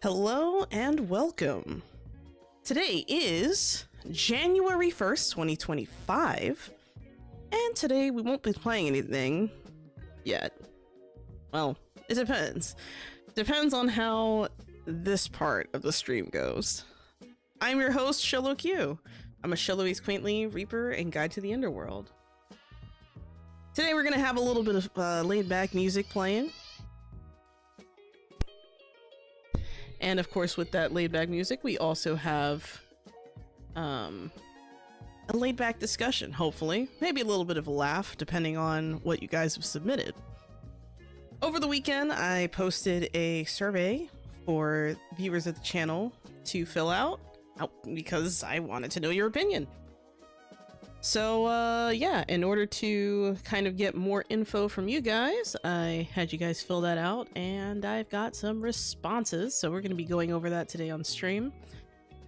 Hello and welcome. Today is January 1st, 2025, and today we won't be playing anything yet. Well, it depends. Depends on how this part of the stream goes. I'm your host, Shello Q. I'm a Shelloese Quaintly Reaper and Guide to the Underworld. Today we're gonna have a little bit of laid-back music playing. And of course, with that laid-back music, we also have a laid-back discussion, hopefully. Maybe a little bit of a laugh, depending on what you guys have submitted. Over the weekend, I posted a survey for viewers of the channel to fill out because I wanted to know your opinion. So, yeah, in order to kind of get more info from you guys, I had you guys fill that out, and I've got some responses, so we're going to be going over that today on stream.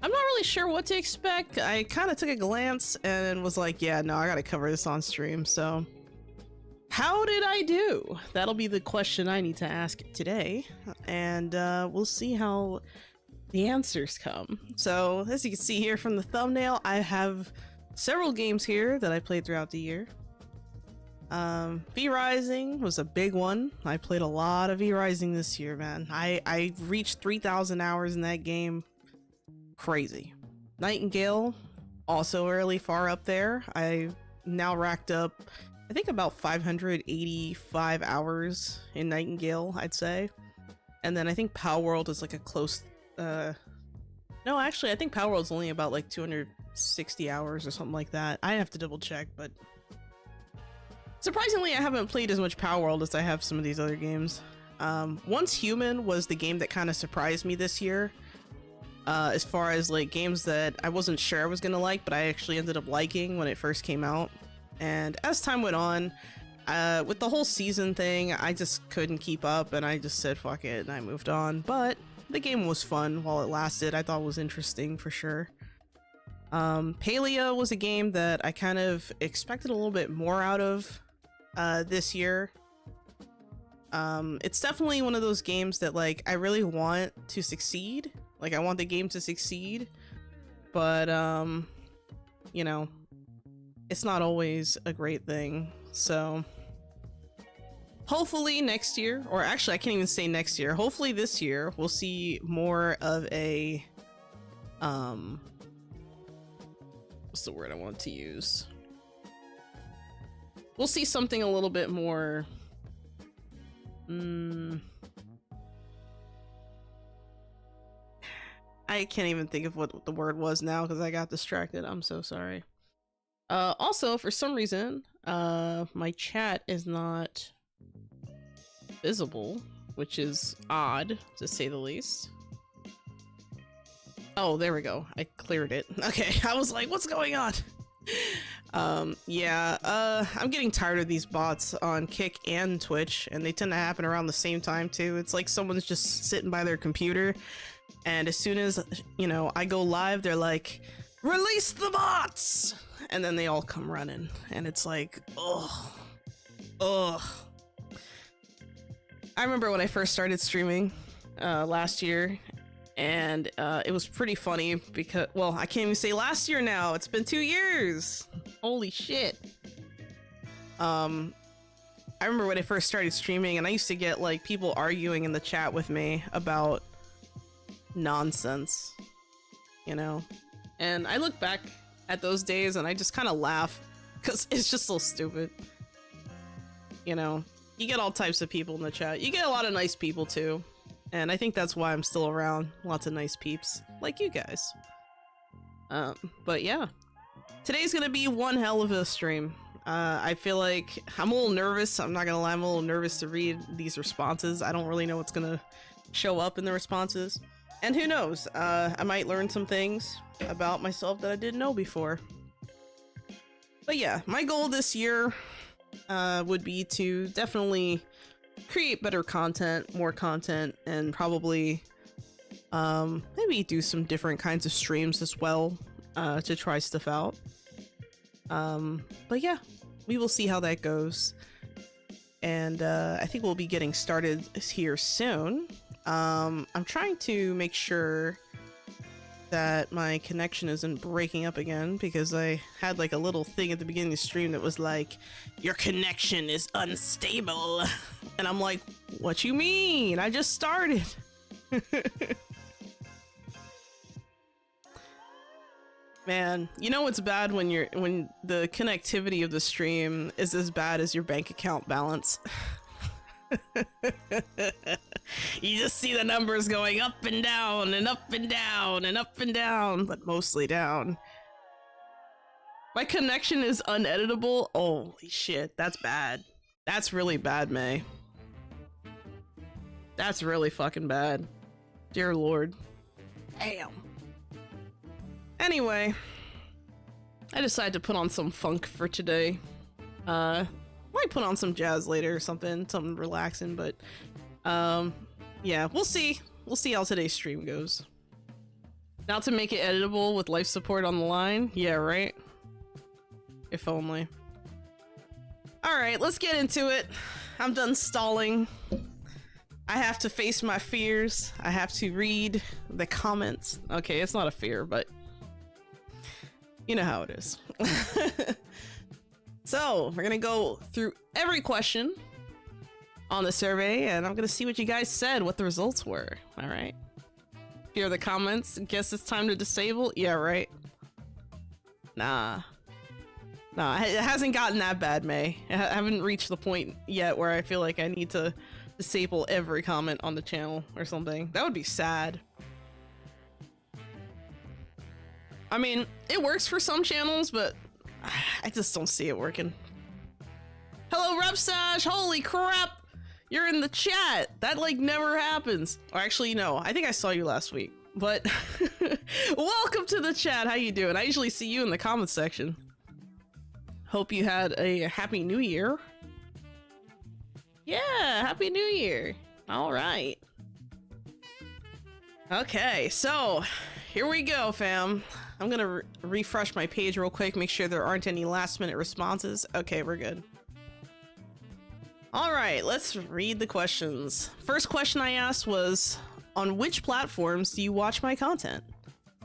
I'm not really sure what to expect. I kind of took a glance and was like, yeah, no, I gotta cover this on stream, so... How did I do? That'll be the question I need to ask today, and we'll see how the answers come. So, as you can see here from the thumbnail, I have several games here that I played throughout the year. V-Rising was a big one. I played a lot of V-Rising this year, man. I reached 3,000 hours in that game. Crazy. Nightingale, also really far up there. I now racked up, I think, about 585 hours in Nightingale, I'd say. And then I think Palworld is like a close, no, actually, I think Palworld's only about like 260 hours or something like that. I have to double check, but surprisingly, I haven't played as much Palworld as I have some of these other games. Once Human was the game that kind of surprised me this year, as far as like games that I wasn't sure I was gonna like, but I actually ended up liking when it first came out. And as time went on, with the whole season thing, I just couldn't keep up, and I just said fuck it, and I moved on. But the game was fun while it lasted. I thought it was interesting for sure. Paleo was a game that I kind of expected a little bit more out of this year. It's definitely one of those games that like I really want to succeed. Like I want the game to succeed, but you know, it's not always a great thing. So hopefully next year, or actually I can't even say next year, hopefully this year we'll see more of a what's the word I want to use? We'll see something a little bit more I can't even think of what the word was now because I got distracted. I'm so sorry. Also, for some reason, my chat is not visible, which is odd, to say the least. Oh, there we go. I cleared it. Okay, I was like, what's going on? Yeah, I'm getting tired of these bots on Kick and Twitch, and they tend to happen around the same time, too. It's like someone's just sitting by their computer, and as soon as, you know, I go live, they're like, release the bots! And then they all come running, and it's like, ugh. Ugh. I remember when I first started streaming last year, and it was pretty funny because, well, I can't even say last year now. It's been 2 years. Holy shit. I remember when I first started streaming, and I used to get like people arguing in the chat with me about nonsense, you know? And I look back at those days and I just kind of laugh because it's just so stupid. You know, you get all types of people in the chat. You get a lot of nice people too. And I think that's why I'm still around. Lots of nice peeps like you guys. But yeah, today's gonna be one hell of a stream. I feel like I'm a little nervous. I'm not gonna lie, I'm a little nervous to read these responses. I don't really know what's gonna show up in the responses. And who knows, I might learn some things about myself that I didn't know before. But yeah, my goal this year would be to definitely create better content, more content, and probably maybe do some different kinds of streams as well to try stuff out. But yeah, we will see how that goes. And I think we'll be getting started here soon. I'm trying to make sure that my connection isn't breaking up again, because I had like a little thing at the beginning of the stream that was like, your connection is unstable. And I'm like, what you mean? I just started. Man, you know what's bad when the connectivity of the stream is as bad as your bank account balance. You just see the numbers going up and down and up and down and up and down, but mostly down. My connection is uneditable. Holy shit, that's bad. That's really bad, May. That's really fucking bad. Dear Lord. Damn. Anyway, I decided to put on some funk for today. Might put on some jazz later or something relaxing, but yeah, we'll see. We'll see how today's stream goes. Now to make it editable with life support on the line. Yeah, right? If only. Alright, let's get into it. I'm done stalling. I have to face my fears. I have to read the comments. Okay, it's not a fear, but you know how it is. So, we're gonna go through every question on the survey, and I'm gonna see what you guys said, what the results were. Alright. Here are the comments. Guess it's time to disable? Yeah, right. Nah. Nah, it hasn't gotten that bad, May. I haven't reached the point yet where I feel like I need to disable every comment on the channel or something. That would be sad. I mean, it works for some channels, but I just don't see it working. Hello, Repsash! Holy crap! You're in the chat! That, like, never happens. Or actually, no. I think I saw you last week. But, welcome to the chat! How you doing? I usually see you in the comments section. Hope you had a happy new year. Yeah, happy new year. Alright. Okay, so, here we go, fam. I'm gonna refresh my page real quick, make sure there aren't any last minute responses. Okay, we're good. All right, let's read the questions. First question I asked was, on which platforms do you watch my content?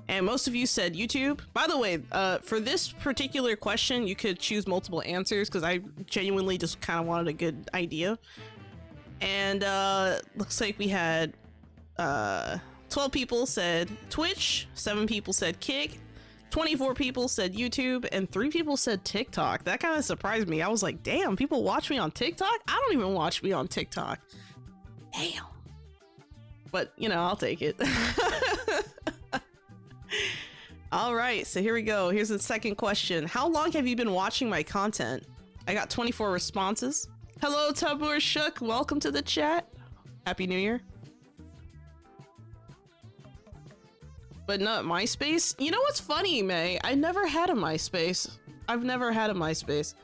And most of you said YouTube. By the way, for this particular question, you could choose multiple answers because I genuinely just kind of wanted a good idea. And looks like we had 12 people said Twitch, 7 people said Kick, 24 people said YouTube, and 3 people said TikTok. That kind of surprised me. I was like, damn, people watch me on TikTok? I don't even watch me on TikTok. Damn. But, you know, I'll take it. All right, so here we go. Here's the second question. How long have you been watching my content? I got 24 responses. Hello, Tabur Shook. Welcome to the chat. Happy New Year. But not MySpace? You know what's funny, May? I never had a MySpace. I've never had a MySpace.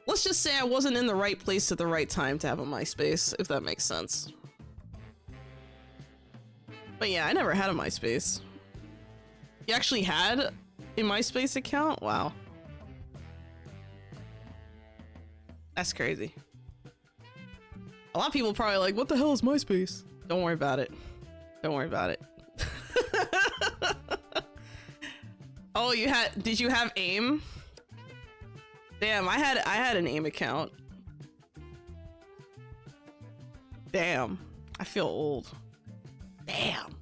Let's just say I wasn't in the right place at the right time to have a MySpace, if that makes sense. But yeah, I never had a MySpace. You actually had a MySpace account? Wow. That's crazy. A lot of people probably like, what the hell is MySpace? Don't worry about it. Don't worry about it. Oh, did you have AIM? Damn, I had an AIM account. Damn, I feel old. Damn.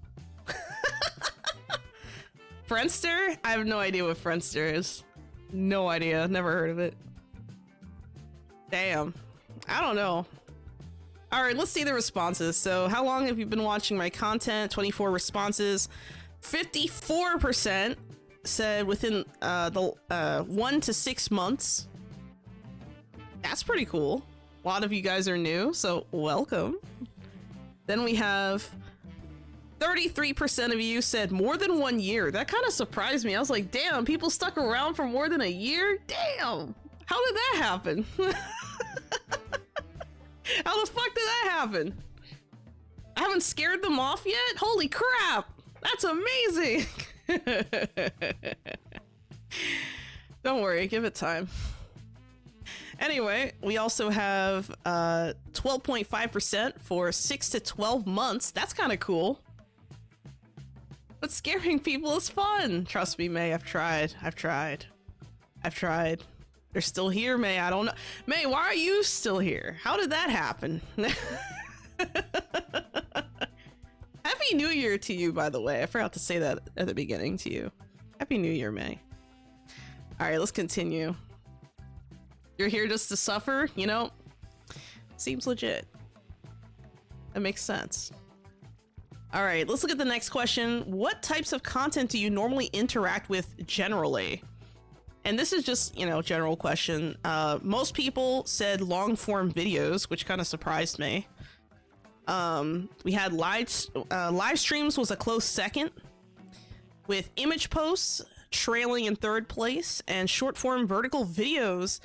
Friendster? I have no idea what Friendster is. No idea, never heard of it. Damn, I don't know. All right, let's see the responses. So how long have you been watching my content? 24 responses. 54% said within the 1 to 6 months. That's pretty cool. A lot of you guys are new, so welcome. Then we have 33% of you said more than 1 year. That kind of surprised me. I was like, damn, people stuck around for more than a year? Damn, how did that happen? How the fuck did that happen? I haven't scared them off yet? Holy crap! That's amazing! Don't worry, give it time. Anyway, we also have 12.5% for 6 to 12 months. That's kind of cool. But scaring people is fun. Trust me, May, I've tried. They're still here, May. I don't know. May, why are you still here? How did that happen? Happy New Year to you, by the way. I forgot to say that at the beginning to you. Happy New Year, May. All right, let's continue. You're here just to suffer, you know? Seems legit. That makes sense. All right, let's look at the next question. What types of content do you normally interact with generally? And this is just, you know, general question. Most people said long form videos, which kind of surprised me. We had live streams was a close second, with image posts trailing in third place, and short form vertical videos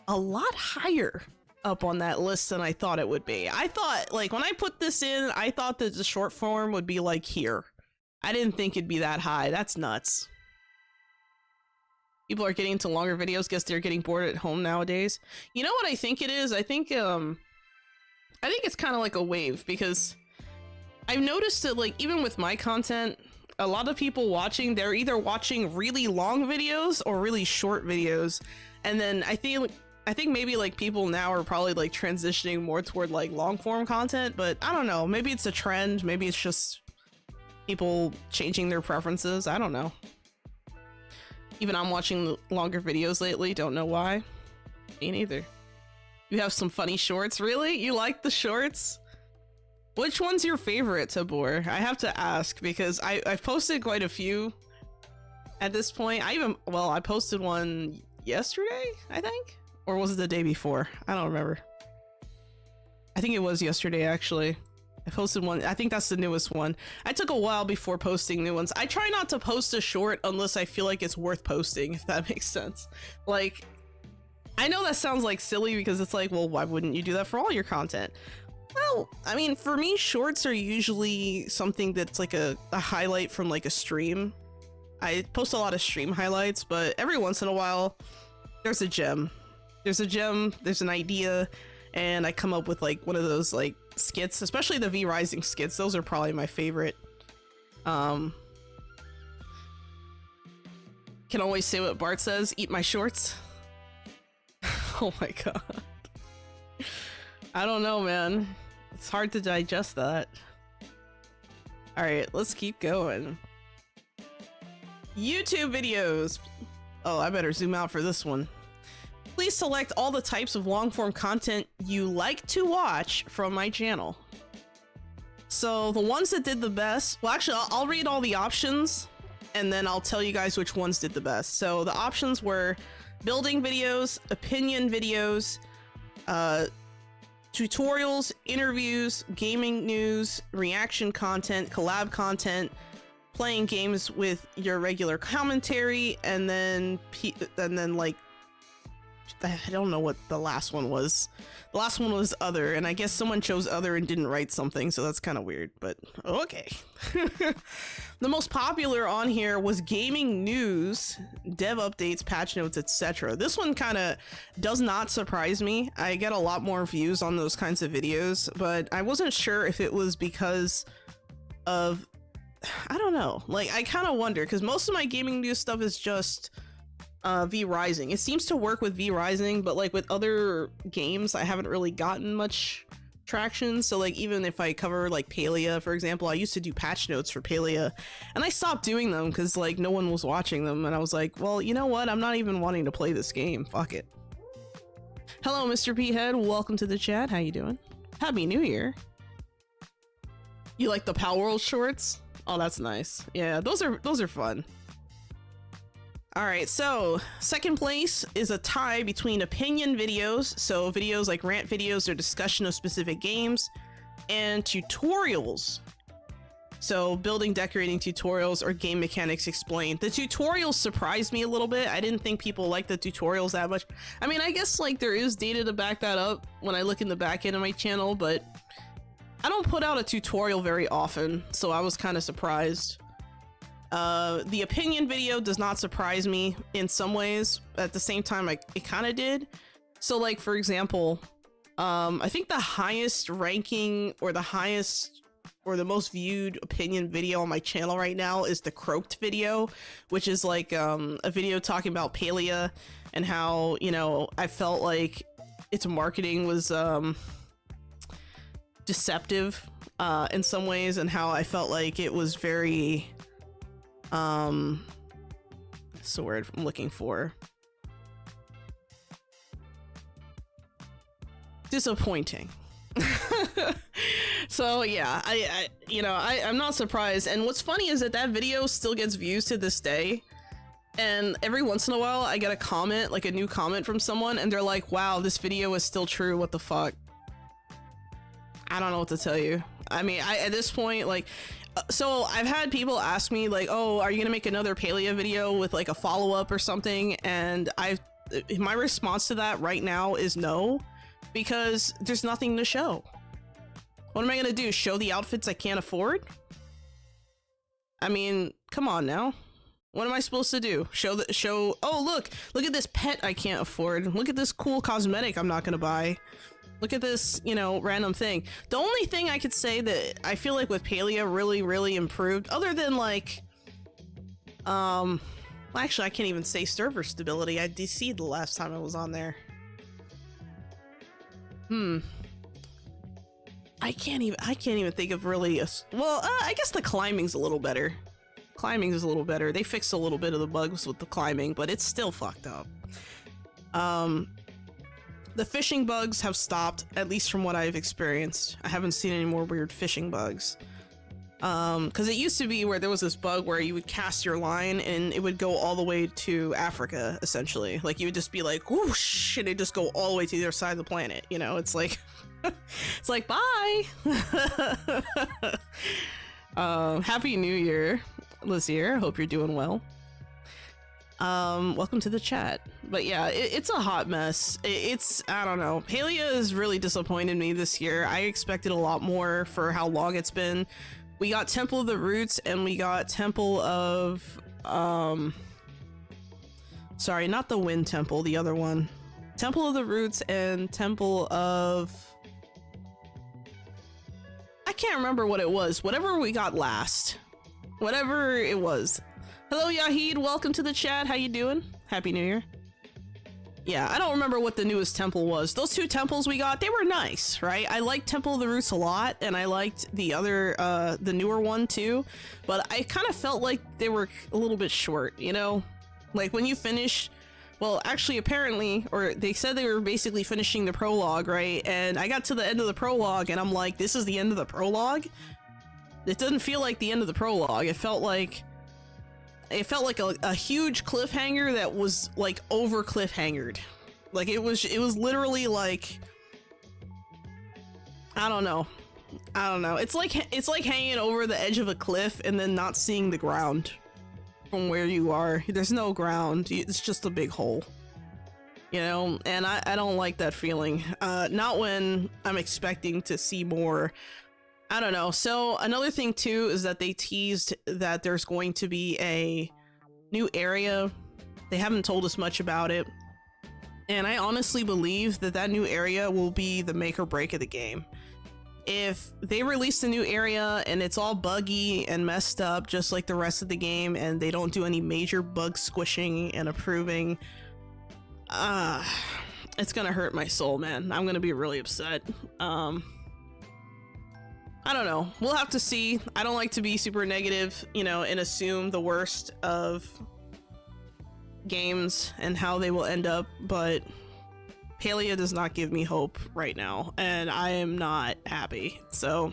a lot higher up on that list than I thought it would be. I thought, like, when I put this in, I thought that the short form would be like here. I didn't think it'd be that high. That's nuts. People are getting into longer videos. Guess they're getting bored at home nowadays. You know what I think it is? I think it's kind of like a wave, because I've noticed that, like, even with my content, a lot of people watching, they're either watching really long videos or really short videos. And then I think maybe like people now are probably like transitioning more toward like long form content, but I don't know. Maybe it's a trend. Maybe it's just people changing their preferences. I don't know. Even I'm watching longer videos lately. Don't know why. Me neither. You have some funny shorts. Really? You like the shorts? Which one's your favorite, Tabor? I have to ask, because I've posted quite a few at this point. I posted one yesterday, I think? Or was it the day before? I don't remember. I think it was yesterday, actually. I posted one. I think that's the newest one. I took a while before posting new ones. I try not to post a short unless I feel like it's worth posting, if that makes sense. Like, I know that sounds like silly, because it's like, well, why wouldn't you do that for all your content? Well, I mean, for me, shorts are usually something that's like a highlight from like a stream. I post a lot of stream highlights, but every once in a while, there's a gem. There's an idea, and I come up with like one of those like skits, especially the V Rising skits. Those are probably my favorite. Can always say what Bart says, eat my shorts. Oh my god. I don't know, man. It's hard to digest that. All right, let's keep going. YouTube videos. Oh, I better zoom out for this one. Please select all the types of long-form content you like to watch from my channel. So the ones that did the best, well, actually, I'll read all the options, and then I'll tell you guys which ones did the best. So the options were building videos, opinion videos, tutorials, interviews, gaming news, reaction content, collab content, playing games with your regular commentary, and then like, I don't know what the last one was. The last one was other, and I guess someone chose other and didn't write something, so that's kind of weird, but okay. The most popular on here was gaming news, dev updates, patch notes, etc. This one kind of does not surprise me. I get a lot more views on those kinds of videos, but I wasn't sure if it was because of, I don't know, like, I kind of wonder, because most of my gaming news stuff is just V Rising. It seems to work with V Rising, but like with other games, I haven't really gotten much traction. So like, even if I cover like Palia, for example, I used to do patch notes for Palia, and I stopped doing them because like no one was watching them, and I was like, well, you know what? I'm not even wanting to play this game. Fuck it. Hello, Mr. P-Head. Welcome to the chat. How you doing? Happy New Year. You like the Pal World shorts? Oh, that's nice. Yeah, those are fun. All right, so second place is a tie between opinion videos, so videos like rant videos or discussion of specific games, and tutorials. So building, decorating tutorials or game mechanics explained. The tutorials surprised me a little bit. I didn't think people liked the tutorials that much. I mean, I guess like there is data to back that up when I look in the back end of my channel, but I don't put out a tutorial very often, so I was kind of surprised. The opinion video does not surprise me in some ways. At the same time, it kind of did. So like, for example, I think the highest ranking or the highest or the most viewed opinion video on my channel right now is the Croaked video, which is like a video talking about Palia and how, you know, I felt like its marketing was deceptive in some ways, and how I felt like it was very what's the word I'm looking for? Disappointing. So yeah, I'm not surprised. And what's funny is that that video still gets views to this day, and every once in a while I get a comment, like a new comment from someone, and they're like, wow, this video is still true, what the fuck. I don't know what to tell you. I mean, at this point, like, so I've had people ask me like, oh, are you gonna make another Palia video with like a follow-up or something? And my response to that right now is no, because there's nothing to show. What am I gonna do? Show the outfits I can't afford? I mean, come on now. What am I supposed to do? Show, oh, look at this pet I can't afford. Look at this cool cosmetic I'm not gonna buy. Look at this, you know, random thing. The only thing I could say that I feel like with Palia really improved, other than like, well, actually I can't even say server stability. I DC'd the last time I was on there. I can't even think of really a, well, I guess the climbing's a little better. Climbing is a little better. They fixed a little bit of the bugs with the climbing, but it's still fucked up. The fishing bugs have stopped, at least from what I've experienced. I haven't seen any more weird fishing bugs. Because it used to be where there was this bug where you would cast your line and it would go all the way to Africa, essentially. Like, you would just be like, whoosh, and it'd just go all the way to the other side of the planet. You know, it's like, it's like, bye! Happy New Year, Lazier. Hope you're doing well. Welcome to the chat. But yeah, it's a hot mess. I don't know. Palia has really disappointed me this year. I expected a lot more for how long it's been. We got Temple of the Roots and we got Temple of, sorry, not the Wind Temple, the other one. Temple of the Roots and Temple of, I can't remember what it was. Whatever we got last. Whatever it was. Hello, Yahid. Welcome to the chat. How you doing? Happy New Year. Yeah, I don't remember what the newest temple was. Those two temples we got, they were nice, right? I liked Temple of the Roots a lot, and I liked the other, the newer one too. But I kind of felt like they were a little bit short, you know? Like, when you finish... Well, actually, apparently, or they said they were basically finishing the prologue, right? And I got to the end of the prologue, and I'm like, this is the end of the prologue? It doesn't feel like the end of the prologue. It felt like a huge cliffhanger that was like over cliffhangered. Like it was literally like, I don't know. It's like hanging over the edge of a cliff and then not seeing the ground from where you are. There's no ground. It's just a big hole, you know? And I don't like that feeling. Not when I'm expecting to see more. I don't know. So another thing too is that they teased that there's going to be a new area. They haven't told us much about it. And I honestly believe that that new area will be the make or break of the game. If they release a new area and it's all buggy and messed up just like the rest of the game, and they don't do any major bug squishing and improving, it's gonna hurt my soul, man. I'm gonna be really upset. I don't know. We'll have to see. I don't like to be super negative, you know, and assume the worst of games and how they will end up, but Palia does not give me hope right now, and I am not happy. So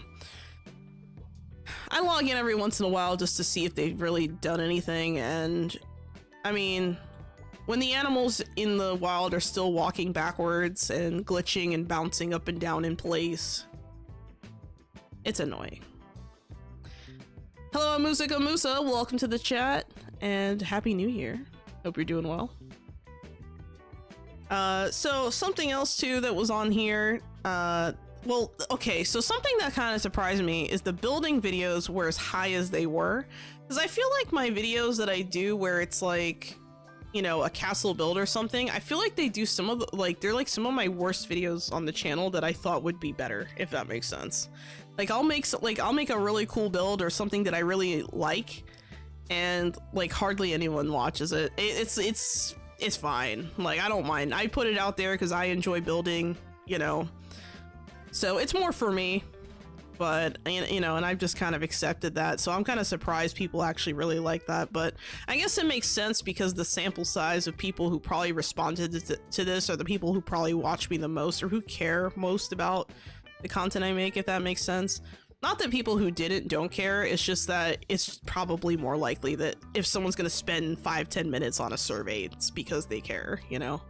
I log in every once in a while just to see if they've really done anything, and I mean, when the animals in the wild are still walking backwards and glitching and bouncing up and down in place, it's annoying. Hello, Musika Musa. Welcome to the chat and Happy New Year. Hope you're doing well. So something else too that was on here. Well, okay, so something that kind of surprised me is the building videos were as high as they were. Because I feel like my videos that I do where it's like you know, a castle build or something, I feel like they do some of the, like, they're like some of my worst videos on the channel that I thought would be better, if that makes sense. Like, I'll make a really cool build or something that I really like, and like hardly anyone watches it. It's fine. Like, I don't mind. I put it out there because I enjoy building, you know, so it's more for me. But, you know, and I've just kind of accepted that. So I'm kind of surprised people actually really like that. But I guess it makes sense because the sample size of people who probably responded to this are the people who probably watch me the most or who care most about the content I make, if that makes sense. Not that people who don't care. It's just that it's probably more likely that if someone's going to spend 5-10 minutes on a survey, it's because they care, you know?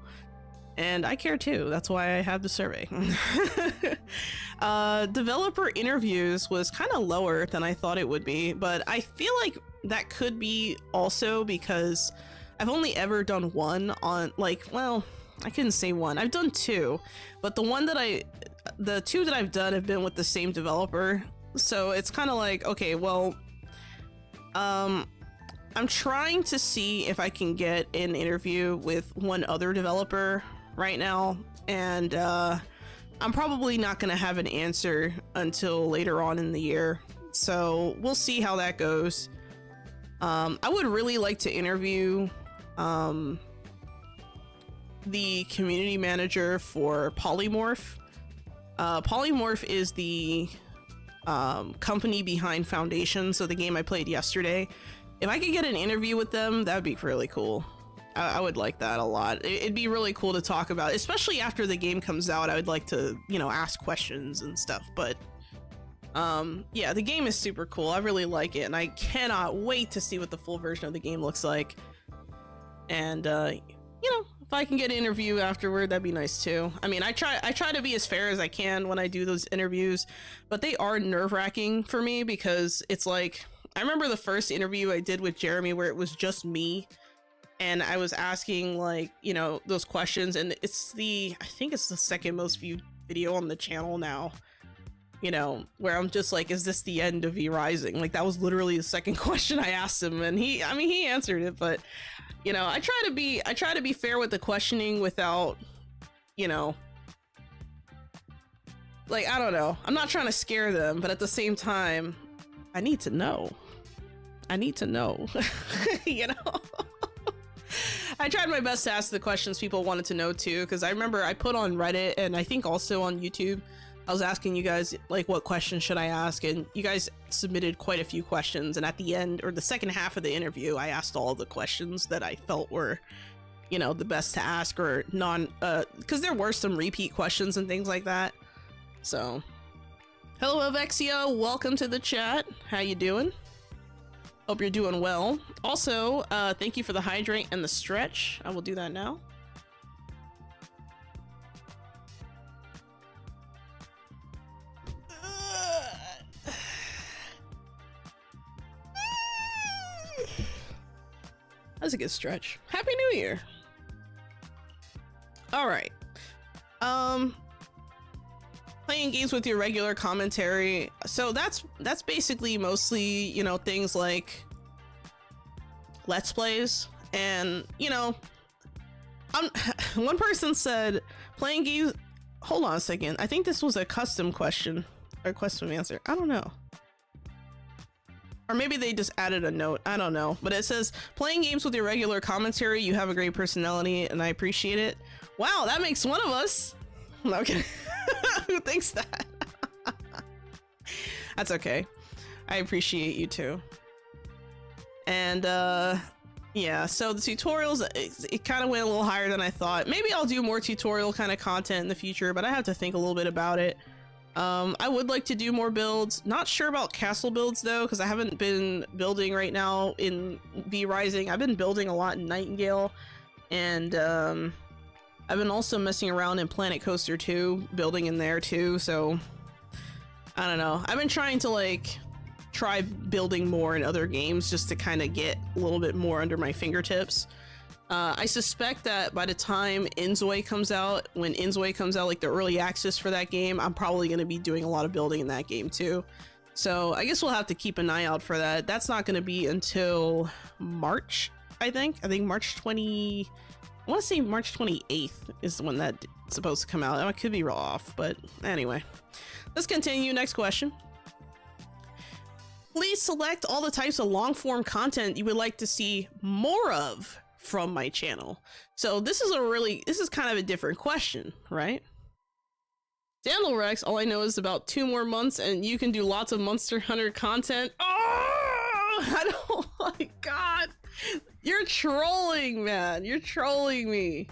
And I care too. That's why I have the survey. Developer interviews was kind of lower than I thought it would be, but I feel like that could be also because I've only ever done one on, like, well, I couldn't say one. I've done two, but the two that I've done have been with the same developer. So it's kind of like, okay, well, I'm trying to see if I can get an interview with one other developer right now, and I'm probably not going to have an answer until later on in the year, so we'll see how that goes. I would really like to interview the community manager for Polymorph. Polymorph is the company behind Foundation, so the game I played yesterday. If I could get an interview with them, that would be really cool. I would like that a lot. It'd be really cool to talk about, especially after the game comes out. I would like to, you know, ask questions and stuff. But yeah, the game is super cool. I really like it, and I cannot wait to see what the full version of the game looks like. And you know, if I can get an interview afterward, that'd be nice too. I mean, I try to be as fair as I can when I do those interviews, but they are nerve-wracking for me because it's like, I remember the first interview I did with Jeremy where it was just me and I was asking, like, you know, those questions, and I think it's the second most viewed video on the channel now, you know, where I'm just like, is this the end of V Rising? Like, that was literally the second question I asked him, and he answered it. But, you know, I try to be fair with the questioning without, you know, like, I don't know, I'm not trying to scare them, but at the same time, I need to know. You know. I tried my best to ask the questions people wanted to know too, because I remember I put on Reddit and I think also on YouTube, I was asking you guys, like, what questions should I ask, and you guys submitted quite a few questions, and at the end, or the second half of the interview, I asked all the questions that I felt were, you know, the best to ask, or because there were some repeat questions and things like that. So, hello Avexia, welcome to the chat. How you doing? Hope you're doing well. Also, thank you for the hydrate and the stretch. I will do that now. That's a good stretch. Happy New Year. All right. Playing games with your regular commentary. So that's basically mostly, you know, things like Let's Plays, and, you know, one person said playing games. Hold on a second. I think this was a custom question or custom answer. I don't know. Or maybe they just added a note. I don't know. But it says, playing games with your regular commentary, you have a great personality, and I appreciate it. Wow, that makes one of us. No, I'm kidding. Who thinks that? That's okay. I appreciate you too. And yeah, so the tutorials, it kind of went a little higher than I thought. Maybe I'll do more tutorial kind of content in the future, but I have to think a little bit about it. I would like to do more builds. Not sure about castle builds though, because I haven't been building right now in V Rising. I've been building a lot in Nightingale, and I've been also messing around in Planet Coaster 2, building in there too, so I don't know. I've been trying to, like, try building more in other games just to kind of get a little bit more under my fingertips. I suspect that by the time Inzoi comes out, when Inzoi comes out, like the early access for that game, I'm probably going to be doing a lot of building in that game too. So I guess we'll have to keep an eye out for that. That's not going to be until March, I think March 20, I want to say March 28th is when that's supposed to come out. I could be off, but anyway, let's continue. Next question. Please select all the types of long form content you would like to see more of from my channel. So this is kind of a different question, right? Sandal Rex, all I know is about 2 more months and you can do lots of Monster Hunter content. Oh my god. You're trolling, man. You're trolling me.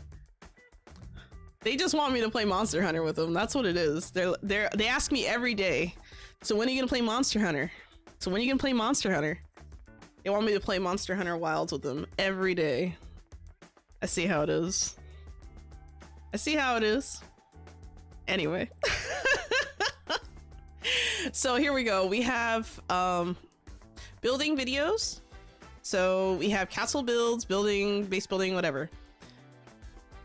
They just want me to play Monster Hunter with them. That's what it is. They ask me every day, so when are you gonna play Monster Hunter? So when are you gonna play Monster Hunter? They want me to play Monster Hunter Wilds with them every day. I see how it is. I see how it is. Anyway. So here we go. We have building videos. So we have castle builds, building, base building, whatever.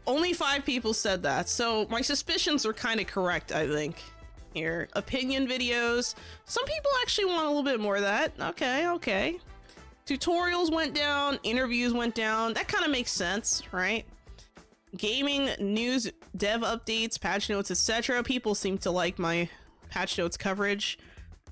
Only 5 people said that. So my suspicions were kind of correct, I think. Here, opinion videos. Some people actually want a little bit more of that. Okay. Tutorials went down, interviews went down. That kind of makes sense, right? Gaming, news, dev updates, patch notes, etc. People seem to like my patch notes coverage.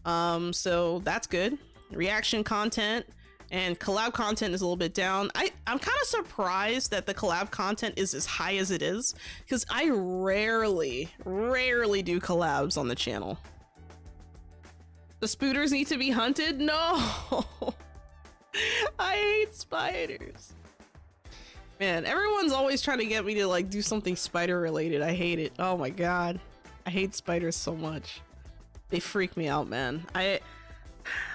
So that's good. Reaction content and collab content is a little bit down. I'm kind of surprised that the collab content is as high as it is, because I rarely do collabs on the channel. The spooters need to be hunted? No. I hate spiders. Man, everyone's always trying to get me to like do something spider related. I hate it. Oh my god. I hate spiders so much. They freak me out, man.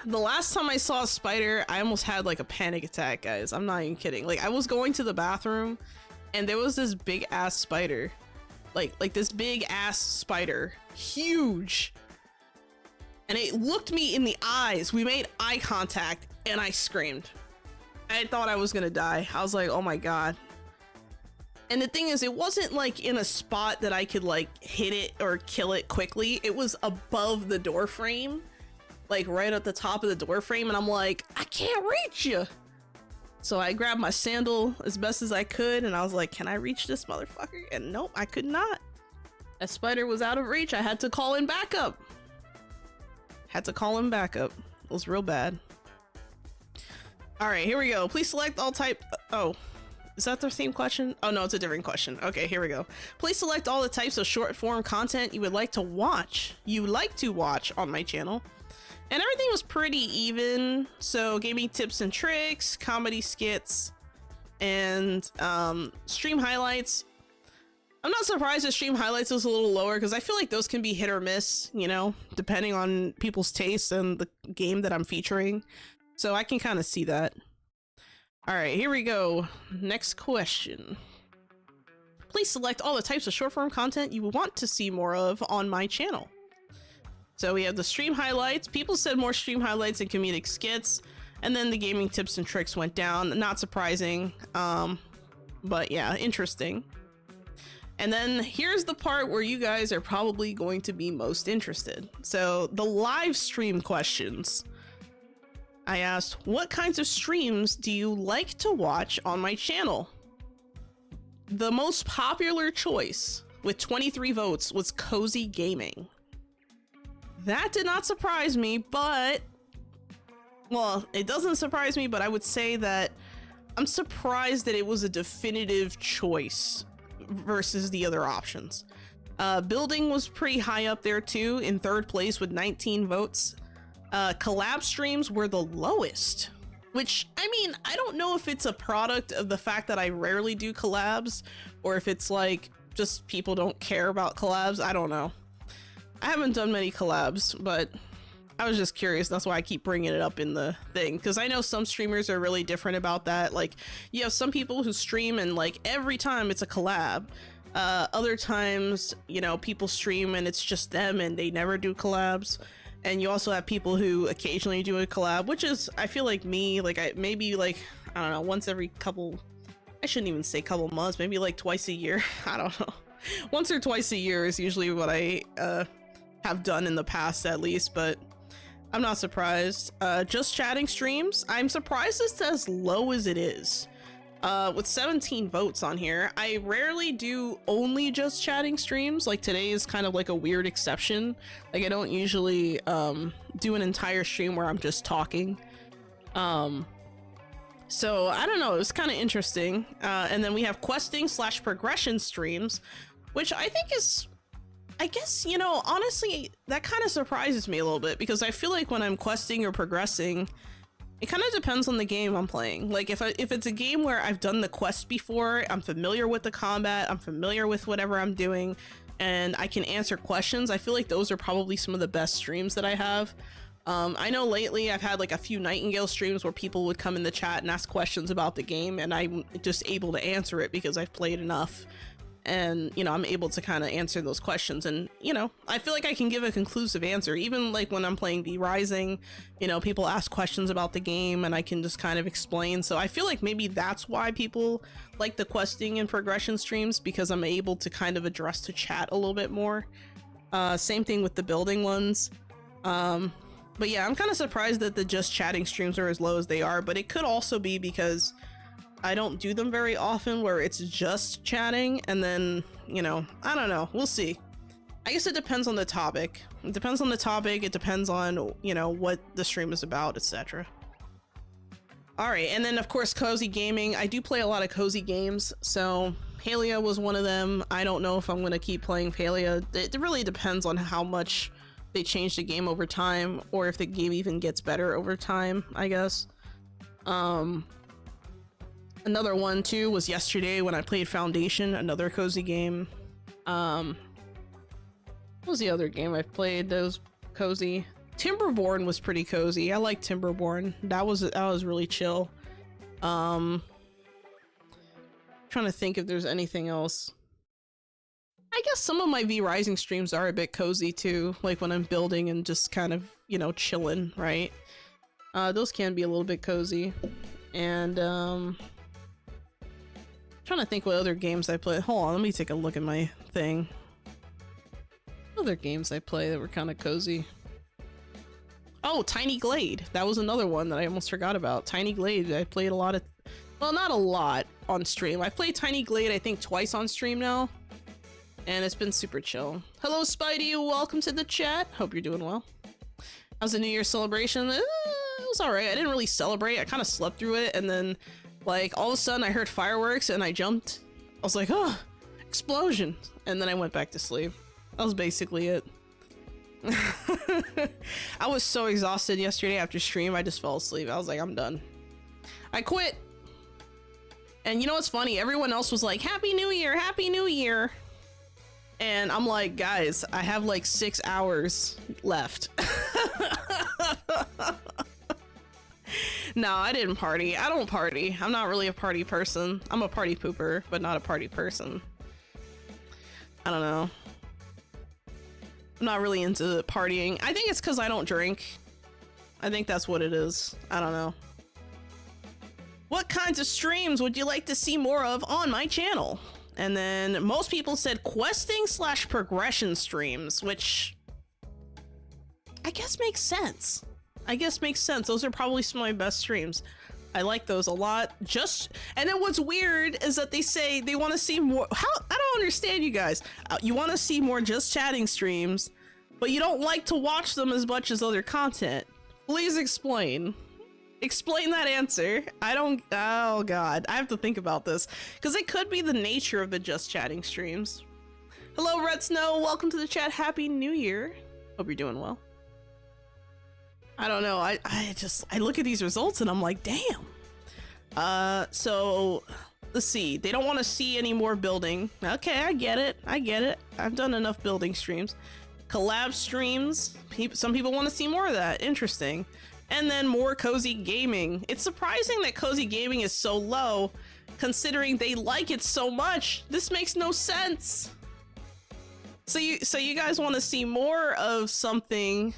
The last time I saw a spider, I almost had like a panic attack, guys. I'm not even kidding. Like, I was going to the bathroom and there was this big ass spider. Like this big ass spider. Huge. And it looked me in the eyes. We made eye contact and I screamed. I thought I was gonna die. I was like, oh my god. And the thing is, it wasn't like in a spot that I could like hit it or kill it quickly. It was above the door frame, like right at the top of the door frame. And I'm like, I can't reach you. So I grabbed my sandal as best as I could. And I was like, can I reach this motherfucker? And nope, I could not. That spider was out of reach. I had to call in backup. It was real bad. All right, here we go. Please select all type. Oh, is that the same question? Oh no, it's a different question. Okay, here we go. Please select all the types of short form content you would like to watch. On my channel. And everything was pretty even. So gaming tips and tricks, comedy skits, and stream highlights. I'm not surprised that stream highlights is a little lower because I feel like those can be hit or miss, you know, depending on people's tastes and the game that I'm featuring. So I can kind of see that. All right, here we go. Next question. Please select all the types of short form content you want to see more of on my channel. So we have the stream highlights. People said more stream highlights and comedic skits. And then the gaming tips and tricks went down. Not surprising. But yeah, interesting. And then here's the part where you guys are probably going to be most interested. So the live stream questions. I asked, what kinds of streams do you like to watch on my channel? The most popular choice with 23 votes was cozy gaming. That did not surprise me, but well, it doesn't surprise me, but I would say that I'm surprised that it was a definitive choice versus the other options. Building was pretty high up there too, in 3rd place with 19 votes. Collab streams were the lowest, which, I mean, I don't know if it's a product of the fact that I rarely do collabs or if it's like just people don't care about collabs. I don't know. I haven't done many collabs, but I was just curious. That's why I keep bringing it up in the thing, because I know some streamers are really different about that. Like, you have some people who stream and like every time it's a collab. Other times, you know, people stream and it's just them and they never do collabs. And you also have people who occasionally do a collab, which is, I feel like me, like maybe like, I don't know, once every couple, I shouldn't even say couple months, maybe like twice a year. I don't know. Once or twice a year is usually what I have done in the past, at least, but I'm not surprised. Just chatting streams, I'm surprised it's as low as it is. with 17 votes on here. I rarely do only just chatting streams. Like today is kind of like a weird exception. Like I don't usually do an entire stream where I'm just talking. So I don't know, it was kind of interesting. And then we have questing / progression streams, which I think is, I guess, you know, honestly, that kind of surprises me a little bit because I feel like when I'm questing or progressing, it kind of depends on the game I'm playing. Like if it's a game where I've done the quest before, I'm familiar with the combat, I'm familiar with whatever I'm doing, and I can answer questions, I feel like those are probably some of the best streams that I have. I know lately I've had like a few Nightingale streams where people would come in the chat and ask questions about the game, and I'm just able to answer it because I've played enough. And, you know, I'm able to kind of answer those questions. And, you know, I feel like I can give a conclusive answer. Even like when I'm playing V Rising, you know, people ask questions about the game and I can just kind of explain. So I feel like maybe that's why people like the questing and progression streams, because I'm able to kind of address the chat a little bit more. Same thing with the building ones. But yeah, I'm kind of surprised that the just chatting streams are as low as they are, but it could also be because I don't do them very often where it's just chatting, and then, you know, I don't know, we'll see. I guess it depends on the topic. It depends on the topic, it depends on, you know, what the stream is about, etc. Alright, and then of course cozy gaming. I do play a lot of cozy games, so Palia was one of them. I don't know if I'm going to keep playing Palia. It really depends on how much they change the game over time, or if the game even gets better over time, I guess. Another one too was yesterday when I played Foundation, another cozy game. What was the other game I played that was cozy? Timberborn was pretty cozy. I like Timberborn. That was really chill. Trying to think if there's anything else. I guess some of my V Rising streams are a bit cozy too, like when I'm building and just kind of, you know, chilling, right? Those can be a little bit cozy. And trying to think what other games I play. Hold on, let me take a look at my thing. Other games I play that were kind of cozy. Oh, Tiny Glade. That was another one that I almost forgot about. Tiny Glade. I played a lot of, well, not a lot on stream. I've played Tiny Glade I think twice on stream now, and it's been super chill. Hello Spidey, welcome to the chat. Hope you're doing well. How's the New Year celebration? It was alright. I didn't really celebrate. I kind of slept through it, and then like all of a sudden I heard fireworks and I jumped. I was like, oh, explosion. And then I went back to sleep. That was basically it. I was so exhausted yesterday after stream, I just fell asleep. I was like, I'm done. I quit. And you know what's funny? Everyone else was like, Happy New Year, Happy New Year. And I'm like, guys, I have like 6 hours left. No, I didn't party. I don't party. I'm not really a party person. I'm a party pooper, but not a party person. I don't know. I'm not really into partying. I think it's because I don't drink. I think that's what it is. I don't know. What kinds of streams would you like to see more of on my channel? And then most people said questing / progression streams, which I guess makes sense. Those are probably some of my best streams. I like those a lot. And then what's weird is that they say they want to see more. I don't understand, you guys. You want to see more just chatting streams, but you don't like to watch them as much as other content. Please explain. Explain that answer. Oh god, I have to think about this, because it could be the nature of the just chatting streams. Hello Red Snow, welcome to the chat. Happy New Year. Hope you're doing well. I don't know, I look at these results and I'm like, damn. So let's see, they don't want to see any more building. Okay, I get it. I've done enough building streams. Collab streams, some people want to see more of that. Interesting. And then more cozy gaming. It's surprising that cozy gaming is so low, considering they like it so much. This makes no sense. So you guys want to see more of something.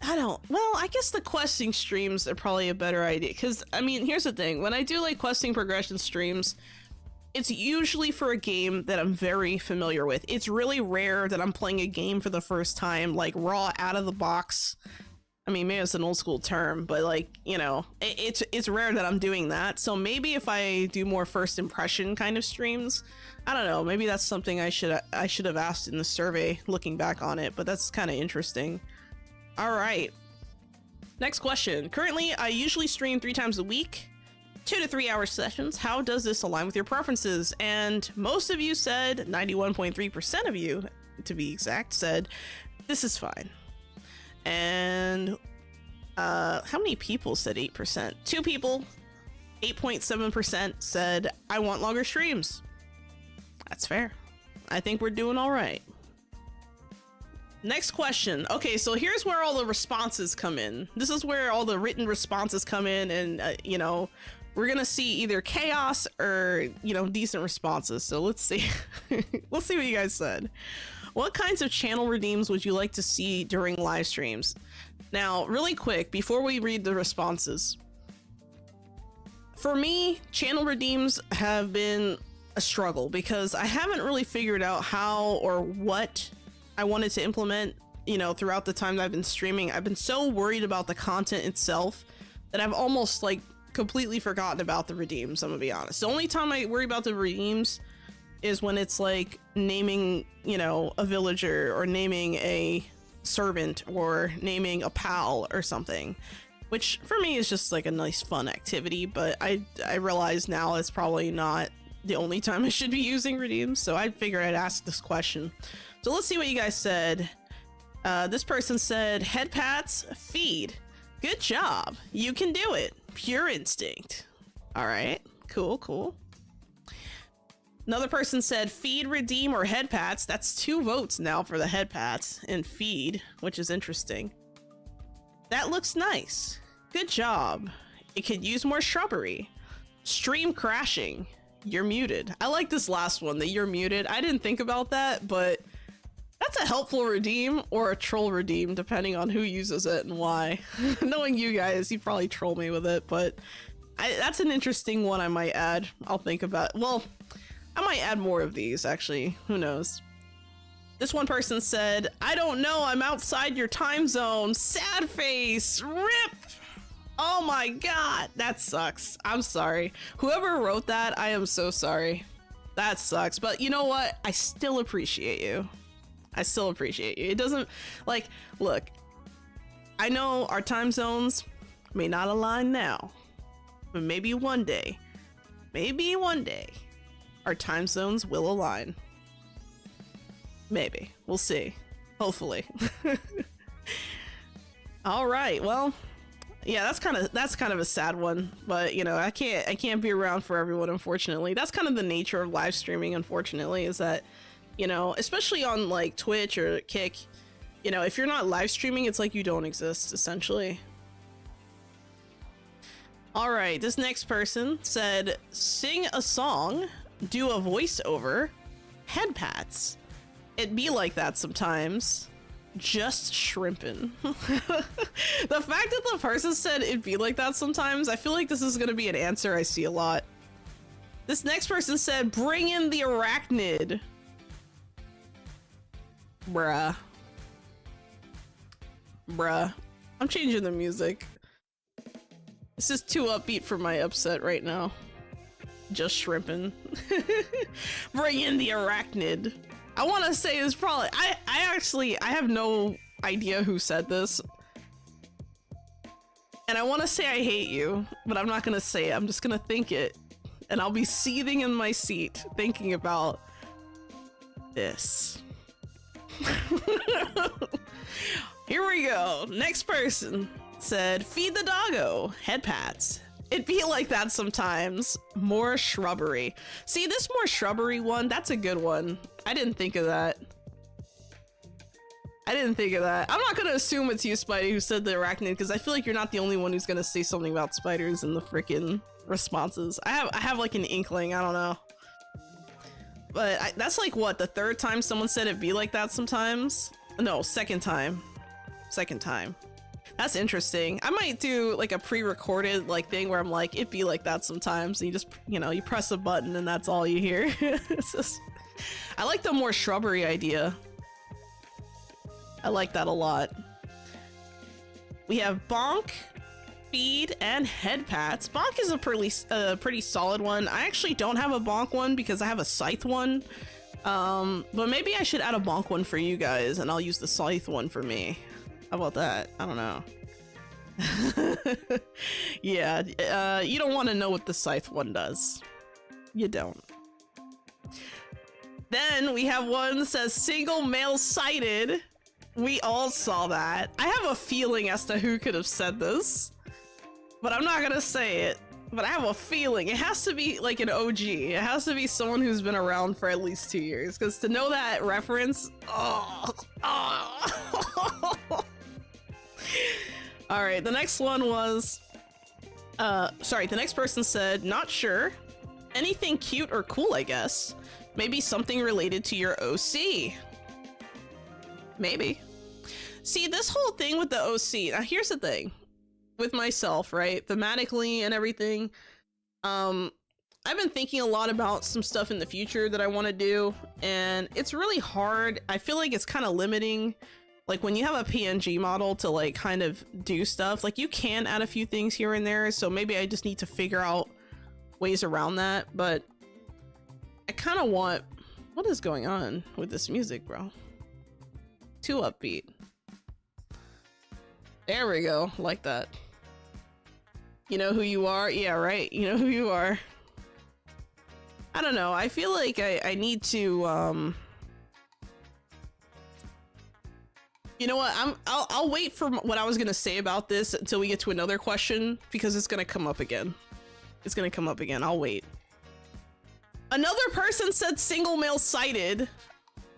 Well, I guess the questing streams are probably a better idea, because I mean, here's the thing, when I do like questing progression streams, it's usually for a game that I'm very familiar with. It's really rare that I'm playing a game for the first time, like raw out of the box. I mean, maybe it's an old school term, but like, you know, it's rare that I'm doing that. So maybe if I do more first impression kind of streams, I don't know, maybe that's something I should have asked in the survey looking back on it, but that's kind of interesting. All right. Next question. Currently, I usually stream 3 times a week, 2 to 3 hour sessions. How does this align with your preferences? And most of you said, 91.3% of you, to be exact, said, this is fine. And how many people said 8%? 2 people, 8.7% said, I want longer streams. That's fair. I think we're doing all right. Next question. Okay, so here's where all the responses come in. This is where all the written responses come in, and you know, we're gonna see either chaos or, you know, decent responses. So let's see. Let's see what you guys said. What kinds of channel redeems would you like to see during live streams? Now, really quick, before we read the responses, for me, channel redeems have been a struggle because I haven't really figured out how or what I wanted to implement, you know, throughout the time that I've been streaming. I've been so worried about the content itself that I've almost like completely forgotten about the redeems, I'm gonna be honest. The only time I worry about the redeems is when it's like naming, you know, a villager or naming a servant or naming a pal or something, which for me is just like a nice fun activity. But I realize now it's probably not the only time I should be using redeems, so I figured I'd ask this question. So let's see what you guys said. This person said, head pats, feed. Good job. You can do it. Pure instinct. All right, cool, cool. Another person said feed, redeem, or head pats. That's 2 votes now for the head pats and feed, which is interesting. That looks nice. Good job. It could use more shrubbery. Stream crashing. You're muted. I like this last one, that you're muted. I didn't think about that, but that's a helpful redeem or a troll redeem, depending on who uses it and why. Knowing you guys, you probably troll me with it, but that's an interesting one I might add. I'll think about, well, I might add more of these, actually. Who knows? This one person said, I don't know, I'm outside your time zone. Sad face. Rip. Oh my god, that sucks. I'm sorry. Whoever wrote that, I am so sorry. That sucks. But you know what? I still appreciate you. I still appreciate you. It doesn't, like, look, I know our time zones may not align now, but maybe one day, our time zones will align. Maybe. We'll see. Hopefully. All right. Well, yeah, that's kind of a sad one, but you know, I can't be around for everyone, unfortunately. That's kind of the nature of live streaming, unfortunately, is that, you know, especially on like Twitch or Kick, you know, if you're not live streaming, it's like you don't exist, essentially. All right, this next person said, sing a song, do a voiceover, head pats. It be like that sometimes. Just shrimpin'. The fact that the person said it'd be like that sometimes, I feel like this is gonna be an answer I see a lot. This next person said, bring in the arachnid. Bruh. I'm changing the music. This is too upbeat for my upset right now. Just shrimpin'. Bring in the arachnid. I want to say it's probably, I have no idea who said this. And I want to say I hate you, but I'm not going to say it. I'm just going to think it. And I'll be seething in my seat thinking about this. Here we go. Next person said, feed the doggo, head pats. It'd be like that sometimes. More shrubbery. See, this more shrubbery one, that's a good one. I didn't think of that. I'm not gonna assume it's you, Spidey, who said the arachnid, because I feel like you're not the only one who's gonna say something about spiders in the freaking responses. I have like an inkling, I don't know. But that's like, what, the 3rd time someone said it'd be like that sometimes? No, 2nd time. That's interesting. I might do like a pre-recorded like thing where I'm like, it'd be like that sometimes. And you just, you know, you press a button and that's all you hear. It's just, I like the more shrubbery idea. I like that a lot. We have bonk, feed, and head pats. Bonk is a pretty solid one. I actually don't have a bonk one because I have a scythe one. But maybe I should add a bonk one for you guys, and I'll use the scythe one for me. How about that? I don't know. Yeah, you don't want to know what the scythe one does. You don't. Then we have one that says single male sighted. We all saw that. I have a feeling as to who could have said this, but I'm not gonna say it. But I have a feeling it has to be like an OG. It has to be someone who's been around for at least 2 years, because to know that reference, oh. All right, the next one was, sorry, the next person said, not sure. Anything cute or cool, I guess. Maybe something related to your OC. Maybe. See, this whole thing with the OC, now here's the thing. With myself, right? Thematically and everything. I've been thinking a lot about some stuff in the future that I want to do, and it's really hard. I feel like it's kind of limiting. Like when you have a PNG model to like kind of do stuff, like you can add a few things here and there, so maybe I just need to figure out ways around that. But I kind of want, what is going on with this music, bro? Too upbeat. There we go, like that. You know who you are? Yeah, right. You know who you are. I don't know. I feel like I need to, you know what? I'll wait for what I was going to say about this until we get to another question, because it's going to come up again. It's going to come up again. I'll wait. Another person said single male sighted.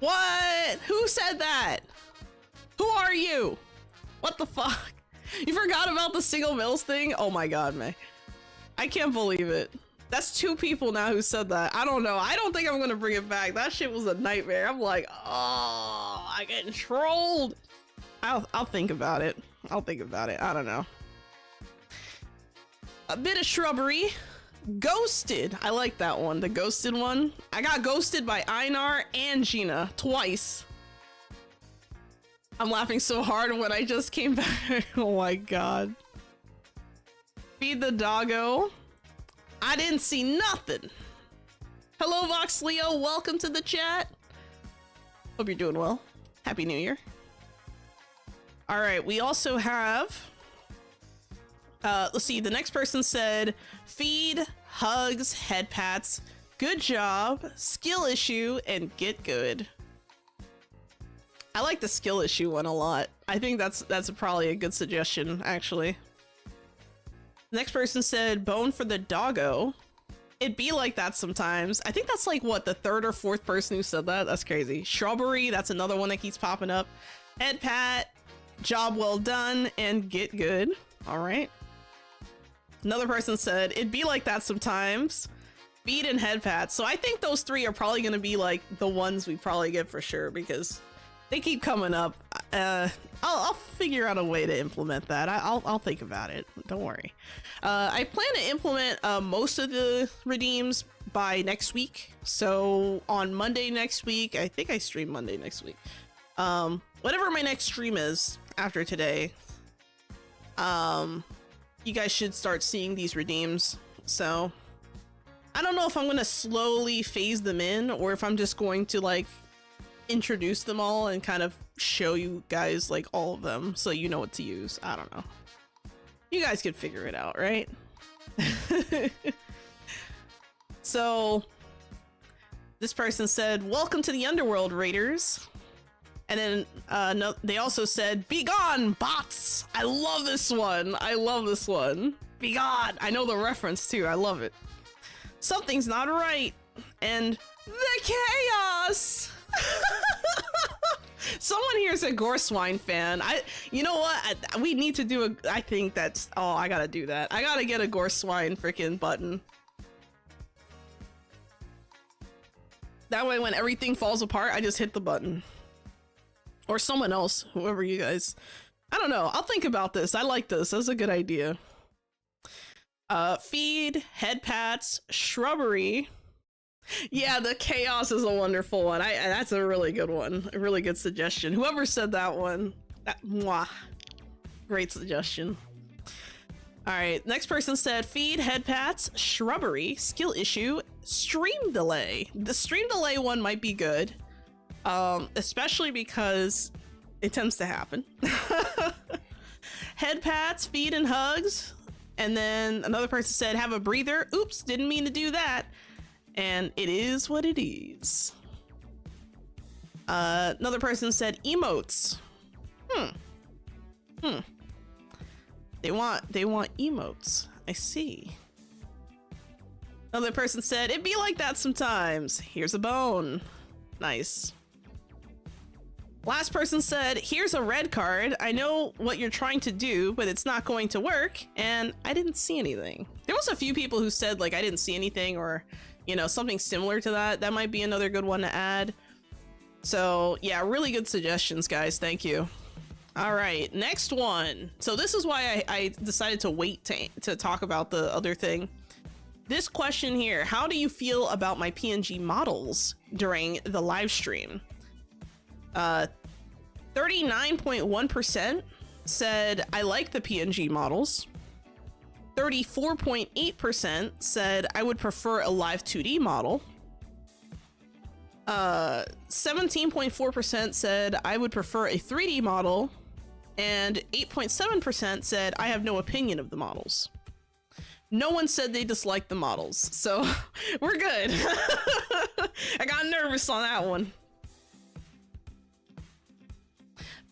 What? Who said that? Who are you? What the fuck? You forgot about the single males thing? Oh my god, man. I can't believe it. That's 2 people now who said that. I don't know. I don't think I'm gonna bring it back. That shit was a nightmare. I'm like, oh, I'm getting trolled. I'll think about it. I'll think about it. I don't know. A bit of shrubbery. Ghosted. I like that one. The ghosted one. I got ghosted by Einar and Gina twice. I'm laughing so hard when I just came back. Oh my god. Feed the doggo. I didn't see nothing. Hello, Vox Leo. Welcome to the chat. Hope you're doing well. Happy New Year. All right, we also have, let's see, the next person said, feed, hugs, head pats, good job, skill issue, and get good. I like the skill issue one a lot. I think that's probably a good suggestion, actually. Next person said, bone for the doggo. It'd be like that sometimes. I think that's like, what, the 3rd or 4th person who said that? That's crazy. Shrubbery, that's another one that keeps popping up. Head pat, job well done, and get good. All right. Another person said, it'd be like that sometimes. Feed and head pat. So I think those 3 are probably going to be like the ones we probably get for sure, because they keep coming up. I'll figure out a way to implement that. I'll think about it. Don't worry. I plan to implement most of the redeems by next week. So on Monday next week, I think I stream Monday next week. Whatever my next stream is after today, you guys should start seeing these redeems. So I don't know if I'm going to slowly phase them in, or if I'm just going to like introduce them all and kind of show you guys like all of them so you know what to use. I don't know. You guys can figure it out, right? So this person said, welcome to the Underworld, Raiders. And then no, they also said, be gone, bots. I love this one. I love this one. Be gone. I know the reference too. I love it. Something's not right. And the chaos. Someone here is a Gorswine fan. You know what? We need to do I think that's, oh, I gotta do that. I gotta get a Gorswine freaking button. That way when everything falls apart, I just hit the button. Or someone else, whoever you guys. I don't know. I'll think about this. I like this. That's a good idea. Feed, head pats, shrubbery. Yeah, the chaos is a wonderful one. That's a really good one. A really good suggestion. Whoever said that one, mwah. Great suggestion. All right, next person said feed, head pats, shrubbery, skill issue, stream delay. The stream delay one might be good, especially because it tends to happen. Head pats, feed, and hugs. And then another person said have a breather. Oops, didn't mean to do that. And it is what it is. Another person said emotes. They want emotes. I see. Another person said it'd be like that sometimes. Here's a bone. Nice. Last person said here's a red card. I know what you're trying to do, but it's not going to work. And I didn't see anything. There was a few people who said like I didn't see anything, or you know, something similar to that. That might be another good one to add. So yeah, really good suggestions, guys. Thank you. All right, next one. So this is why I decided to wait to talk about the other thing. This question here, how do you feel about my PNG models during the live stream? 39.1% said I like the PNG models. 34.8% said I would prefer a live 2D model. 17.4% said I would prefer a 3D model. And 8.7% said I have no opinion of the models. No one said they disliked the models, so we're good. I got nervous on that one.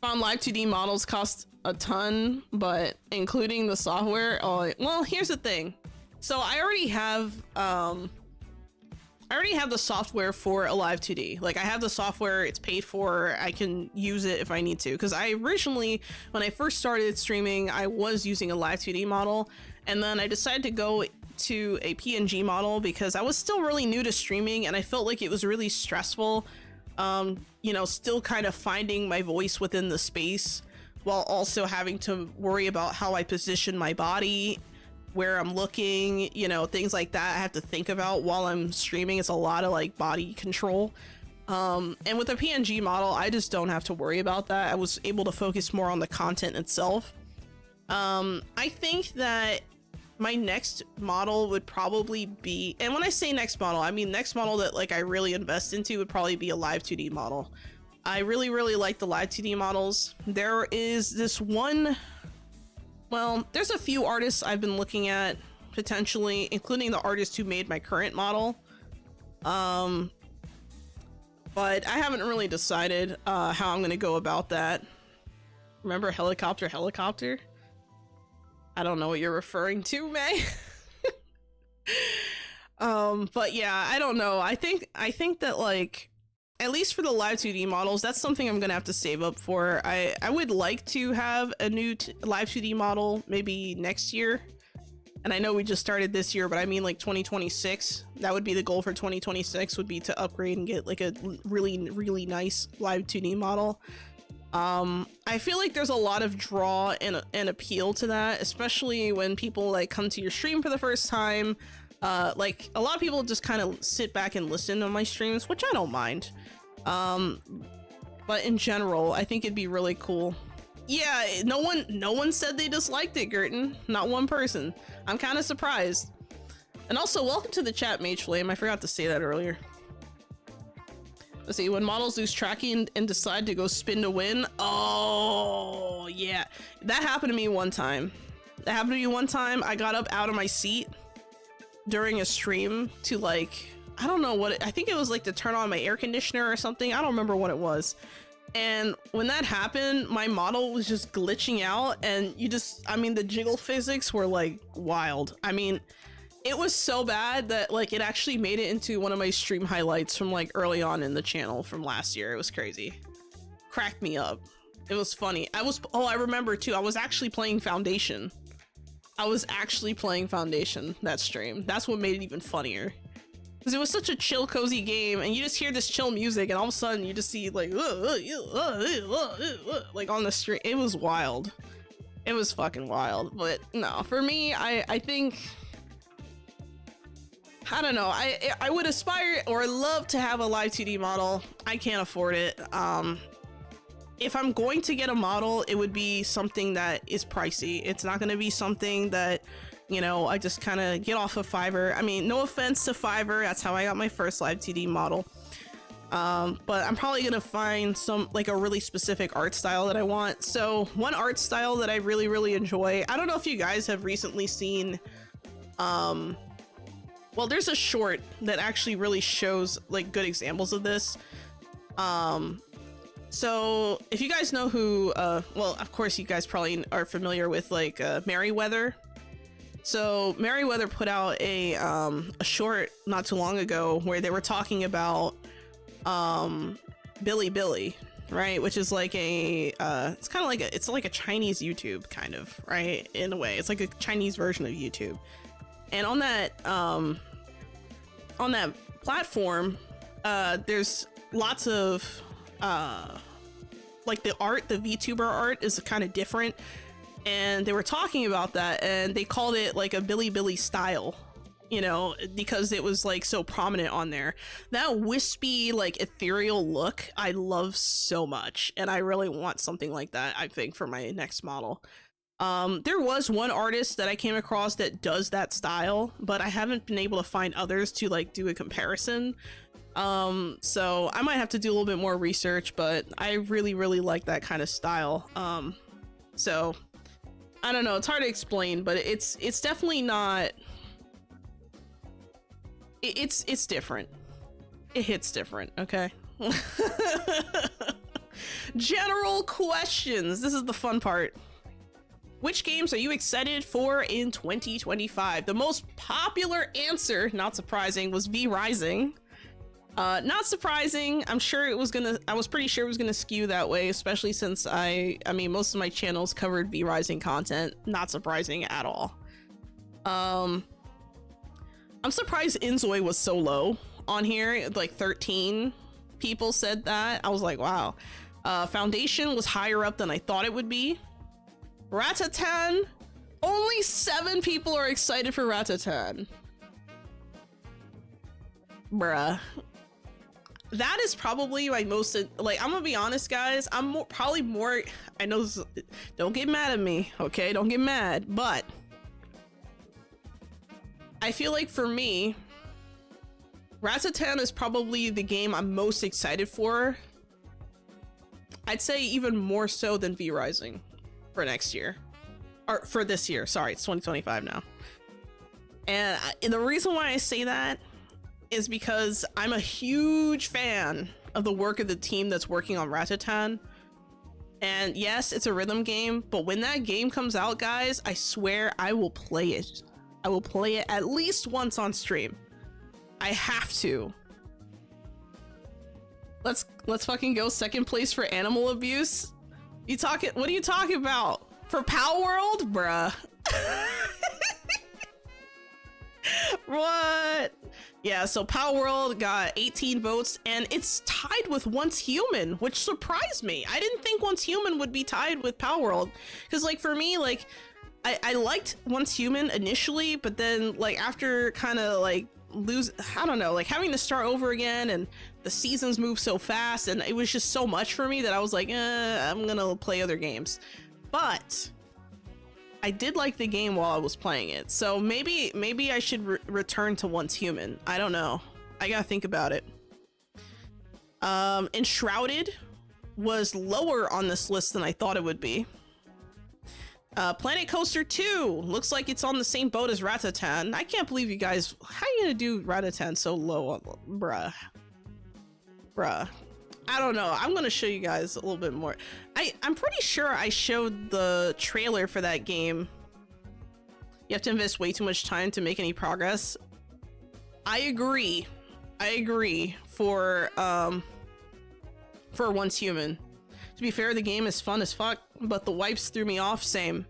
Found live 2D models cost a ton, but including the software, oh, well, here's the thing. So I already have the software for a live 2D. Like I have the software, it's paid for, I can use it if I need to. Because I originally, when I first started streaming, I was using a live 2D model. And then I decided to go to a PNG model because I was still really new to streaming and I felt like it was really stressful. You know, still kind of finding my voice within the space while also having to worry about how I position my body, where I'm looking, you know, things like that I have to think about while I'm streaming. It's a lot of like body control. And with a PNG model, I just don't have to worry about that. I was able to focus more on the content itself. I think that my next model would probably be, and when I say next model, I mean next model that like I really invest into would probably be a live 2D model. I really like the live 2D models. There is this one, well, there's a few artists I've been looking at potentially, including the artist who made my current model. But I haven't really decided how I'm gonna go about that. Remember helicopter? I don't know what you're referring to, May. But yeah, I don't know. I think that like, at least for the live 2D models, that's something I'm gonna have to save up for. I would like to have a new live 2D model maybe next year. And I know we just started this year, but I mean like 2026. That would be the goal for 2026, would be to upgrade and get like a really nice live 2D model. I feel like there's a lot of draw and appeal to that, especially when people like come to your stream for the first time. Like a lot of people just kind of sit back and listen to my streams, which I don't mind. But in general, I think it'd be really cool. Yeah, no one said they disliked it, Gerton. Not one person. I'm kind of surprised. And also, welcome to the chat, Mage Flame. I forgot to say that earlier. Let's see, when models lose tracking and decide to go spin to win. Oh, yeah. That happened to me one time. I got up out of my seat during a stream to like, I don't know what, I think it was like to turn on my air conditioner or something. I don't remember what it was. And when that happened, my model was just glitching out and I mean, the jiggle physics were like wild. I mean, it was so bad that like it actually made it into one of my stream highlights from like early on in the channel from last year. It was crazy. Cracked me up. It was funny. I remember too, I was actually playing Foundation. That stream. That's what made it even funnier. Because it was such a chill, cozy game, and you just hear this chill music, and all of a sudden you just see like on the stream. It was wild. It was fucking wild. But no, for me, I think, I don't know. I would aspire or love to have a live 2D model. I can't afford it. if I'm going to get a model, it would be something that is pricey. It's not going to be something that, you know, I just kind of get off of Fiverr. I mean, no offense to Fiverr, that's how I got my first live TD model. But I'm probably gonna find some, like, a really specific art style that I want. So one art style that I really enjoy, I don't know if you guys have recently seen, well, there's a short that actually really shows like good examples of this. So if you guys know who, well, of course you guys probably are familiar with like Merryweather. So Merryweather put out a short not too long ago where they were talking about Billy, right? Which is like a it's kind of like it's like a Chinese YouTube kind of, right? In a way, it's like a Chinese version of YouTube. And on that platform, there's lots of like the art, the VTuber art is kind of different, and they were talking about that, and they called it like a Billy style, you know, because it was like so prominent on there. That wispy, like ethereal look, I love so much, and I really want something like that, I think, for my next model. There was one artist that I came across that does that style, but I haven't been able to find others to like do a comparison. So I might have to do a little bit more research, but I really like that kind of style. So I don't know, it's hard to explain, but it's definitely not, it's different. It hits different, okay? General questions. This is the fun part. Which games are you excited for in 2025? The most popular answer, not surprising, was V Rising. Not surprising. I was pretty sure it was gonna skew that way, especially since I mean, most of my channels covered V Rising content. Not surprising at all. I'm surprised Inzoi was so low on here. Like 13 people said that. I was like, wow. Foundation was higher up than I thought it would be. Ratatan, only 7 people are excited for Ratatan. Bruh. That is probably my most, like, I'm gonna be honest, guys, I'm probably more, I know this, don't get mad at me, okay? Don't get mad, but I feel like for me, Ratatan is probably the game I'm most excited for. I'd say even more so than V Rising for next year, or for this year. Sorry, it's 2025 now. And the reason why I say that is because I'm a huge fan of the work of the team that's working on Ratatan. And yes, it's a rhythm game, but when that game comes out, guys, I swear I will play it. I will play it at least once on stream. I have to. Let's fucking go second place for animal abuse. What are you talking about? For Power World? Bruh. What? Yeah, so Power World got 18 votes, and it's tied with Once Human, which surprised me. I didn't think Once Human would be tied with Power World, because like for me, like I liked Once Human initially, but then like after kind of like I don't know, like having to start over again, and the seasons move so fast, and it was just so much for me that I was like, I'm gonna play other games. But I did like the game while I was playing it, so maybe I should return to Once Human. I don't know. I gotta think about it. Enshrouded was lower on this list than I thought it would be. Planet Coaster 2 looks like it's on the same boat as Ratatan. I can't believe you guys. How are you gonna do Ratatan so low? Bruh. I don't know. I'm gonna show you guys a little bit more. I'm pretty sure I showed the trailer for that game. You have to invest way too much time to make any progress. I agree for Once Human. To be fair, the game is fun as fuck, but the wipes threw me off. Same.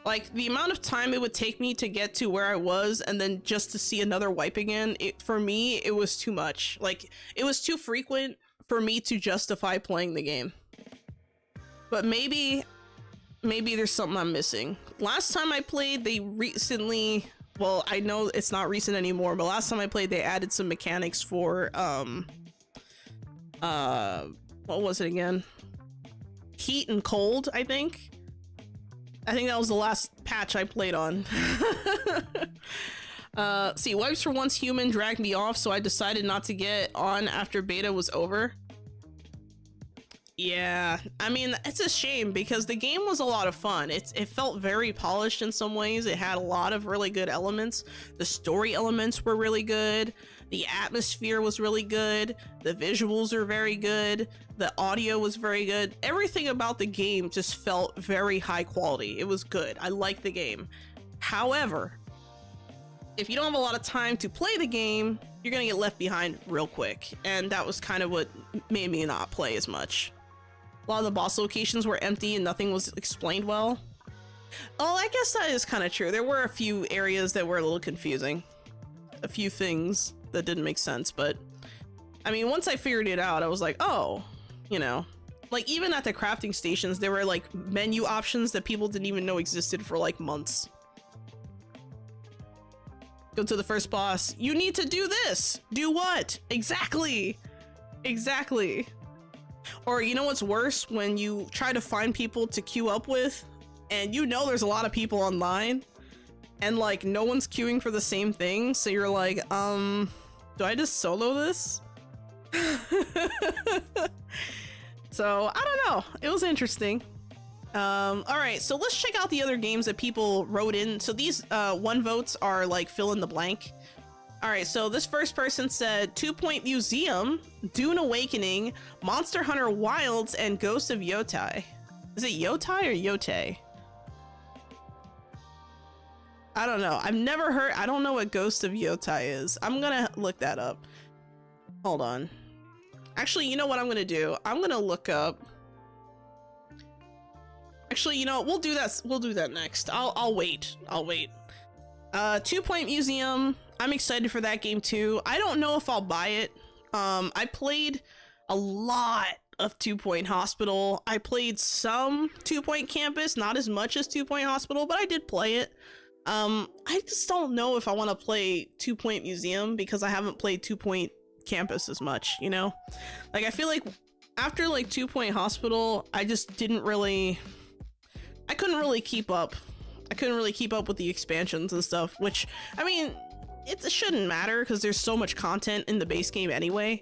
Like, the amount of time it would take me to get to where I was and then just to see another wipe again, for me, it was too much. Like, it was too frequent for me to justify playing the game. But maybe there's something I'm missing. Last time I played, they recently, well, I know it's not recent anymore, but last time I played, they added some mechanics for, what was it again? Heat and Cold, I think. I think that was the last patch I played on. See, Wipes for Once Human dragged me off, so I decided not to get on after beta was over. Yeah, I mean, it's a shame because the game was a lot of fun. It felt very polished in some ways. It had a lot of really good elements. The story elements were really good. The atmosphere was really good. The visuals are very good. The audio was very good. Everything about the game just felt very high quality. It was good. I liked the game. However, if you don't have a lot of time to play the game, you're gonna get left behind real quick. And that was kind of what made me not play as much. A lot of the boss locations were empty and nothing was explained well. Oh, I guess that is kind of true. There were a few areas that were a little confusing. A few things that didn't make sense, but I mean, once I figured it out, I was like, oh, you know, like even at the crafting stations, there were like menu options that people didn't even know existed for like months. Go to the first boss. You need to do this. Do what? Exactly. Exactly. Or you know what's worse? When you try to find people to queue up with and you know there's a lot of people online and like no one's queuing for the same thing. So you're like, do I just solo this? So I don't know. It was interesting. All right, so let's check out the other games that people wrote in. So these 1 votes are like fill in the blank. All right, so this first person said 2 Point Museum, Dune Awakening, Monster Hunter Wilds, and Ghost of Yotai. Is it Yotai or Yotei? I don't know. I've never heard. I don't know what Ghost of Yotai is. I'm gonna look that up. Hold on. Actually, you know what I'm gonna do? I'm gonna look up. Actually, you know what? We'll do that. We'll do that next. I'll wait. I'll wait. 2 Point Museum. I'm excited for that game too. I don't know if I'll buy it. I played a lot of 2 Point Hospital. I played some 2 Point Campus, not as much as 2 Point Hospital, but I did play it. I just don't know if I want to play 2 Point Museum because I haven't played 2 Point Campus as much, you know? Like, I feel like after like 2 Point Hospital, I just didn't really... I couldn't really keep up. I couldn't really keep up with the expansions and stuff, which, I mean, it shouldn't matter because there's so much content in the base game anyway.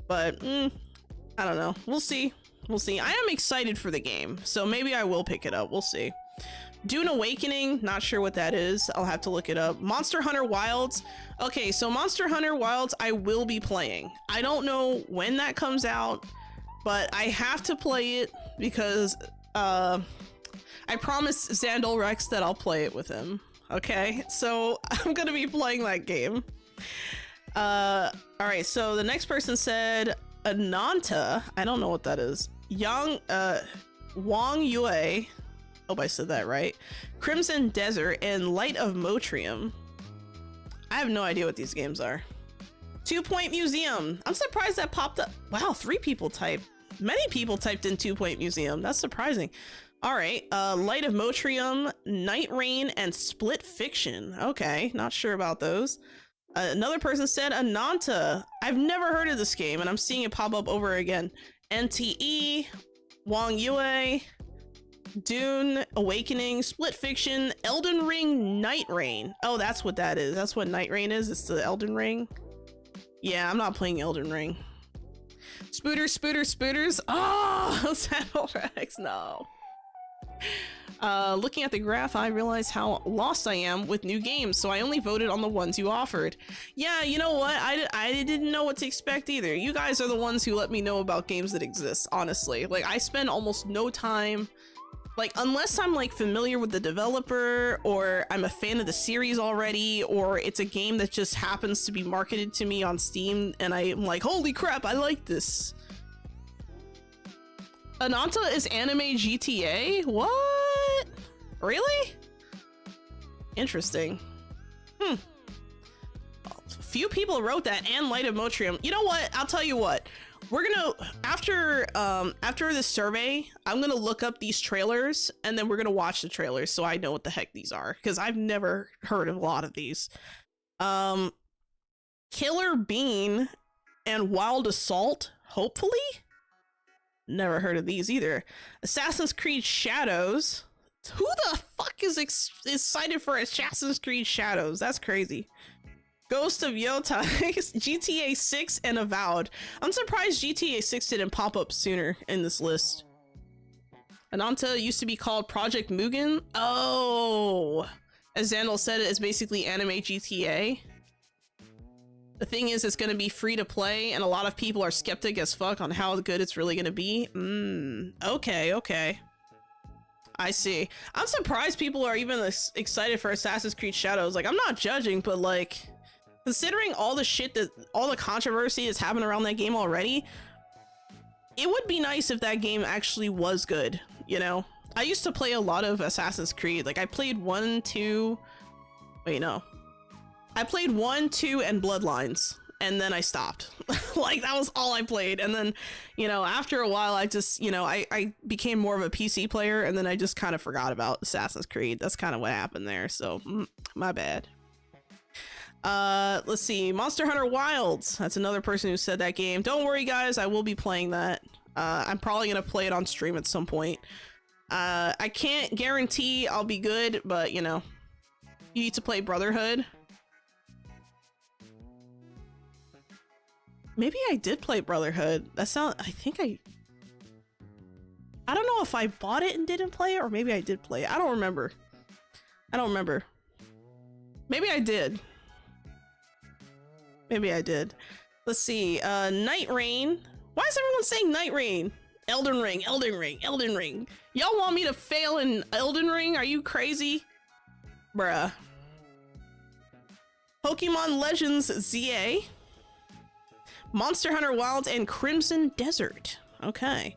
But, I don't know. We'll see. We'll see. I am excited for the game, so maybe I will pick it up. We'll see. Dune Awakening, not sure what that is. I'll have to look it up. Monster Hunter Wilds. Okay, so Monster Hunter Wilds I will be playing. I don't know when that comes out, but I have to play it because, I promised Xandal Rex that I'll play it with him. Okay, so I'm gonna be playing that game. All right, so the next person said Ananta. I don't know what that is. Wang Yue. Hope I said that right. Crimson Desert and Light of Motrium. I have no idea what these games are. 2 Point Museum. I'm surprised that popped up. Wow, 3 people typed. Many people typed in 2 Point Museum. That's surprising. All right, Light of Motrium, Night Rain, and Split Fiction. Okay, not sure about those. Another person said Ananta. I've never heard of this game, and I'm seeing it pop up over again. NTE, Wang Yue, Dune Awakening, Split Fiction, Elden Ring, Night Rain. Oh, that's what that is. That's what Night Rain is. It's the Elden Ring. Yeah, I'm not playing Elden Ring. Spooters. Oh, Xandal Rex, no. Looking at the graph, I realize how lost I am with new games, so I only voted on the ones you offered. Yeah, you know what? I didn't know what to expect either. You guys are the ones who let me know about games that exist, honestly. Like, I spend almost no time, like, unless I'm like familiar with the developer, or I'm a fan of the series already, or it's a game that just happens to be marketed to me on Steam, and I'm like, holy crap, I like this. Ananta is anime GTA? What? Really? Interesting. Few people wrote that, and Light of Motrium. You know what? I'll tell you what. We're gonna, after this survey, I'm gonna look up these trailers, and then we're gonna watch the trailers so I know what the heck these are, because I've never heard of a lot of these. Killer Bean and Wild Assault, hopefully? Never heard of these either. Assassin's Creed Shadows. Who the fuck is excited for Assassin's Creed Shadows? That's crazy. Ghost of Yotai, GTA 6, and Avowed. I'm surprised GTA 6 didn't pop up sooner in this list. Ananta used to be called Project Mugen. Oh, as Xandal said, it's basically anime GTA. The thing is, it's going to be free to play, and a lot of people are skeptic as fuck on how good it's really going to be. Okay, okay. I see. I'm surprised people are even excited for Assassin's Creed Shadows. Like, I'm not judging, but like, considering all the shit all the controversy that's happened around that game already, it would be nice if that game actually was good, you know? I used to play a lot of Assassin's Creed. Like, I played 1, 2... Wait, no. I played 1, 2, and Bloodlines, and then I stopped. Like, that was all I played. And then, you know, after a while, I just, you know, I became more of a PC player, and then I just kind of forgot about Assassin's Creed. That's kind of what happened there, so my bad. Let's see. Monster Hunter Wilds. That's another person who said that game. Don't worry, guys. I will be playing that. I'm probably going to play it on stream at some point. I can't guarantee I'll be good, but, you know, you need to play Brotherhood. Maybe I did play Brotherhood. I don't know if I bought it and didn't play it, or maybe I did play it. I don't remember. Maybe I did. Maybe I did. Let's see. Night Rain. Why is everyone saying Night Rain? Elden Ring, Elden Ring, Elden Ring. Y'all want me to fail in Elden Ring? Are you crazy? Bruh. Pokemon Legends ZA. Monster Hunter Wilds and Crimson Desert. Okay.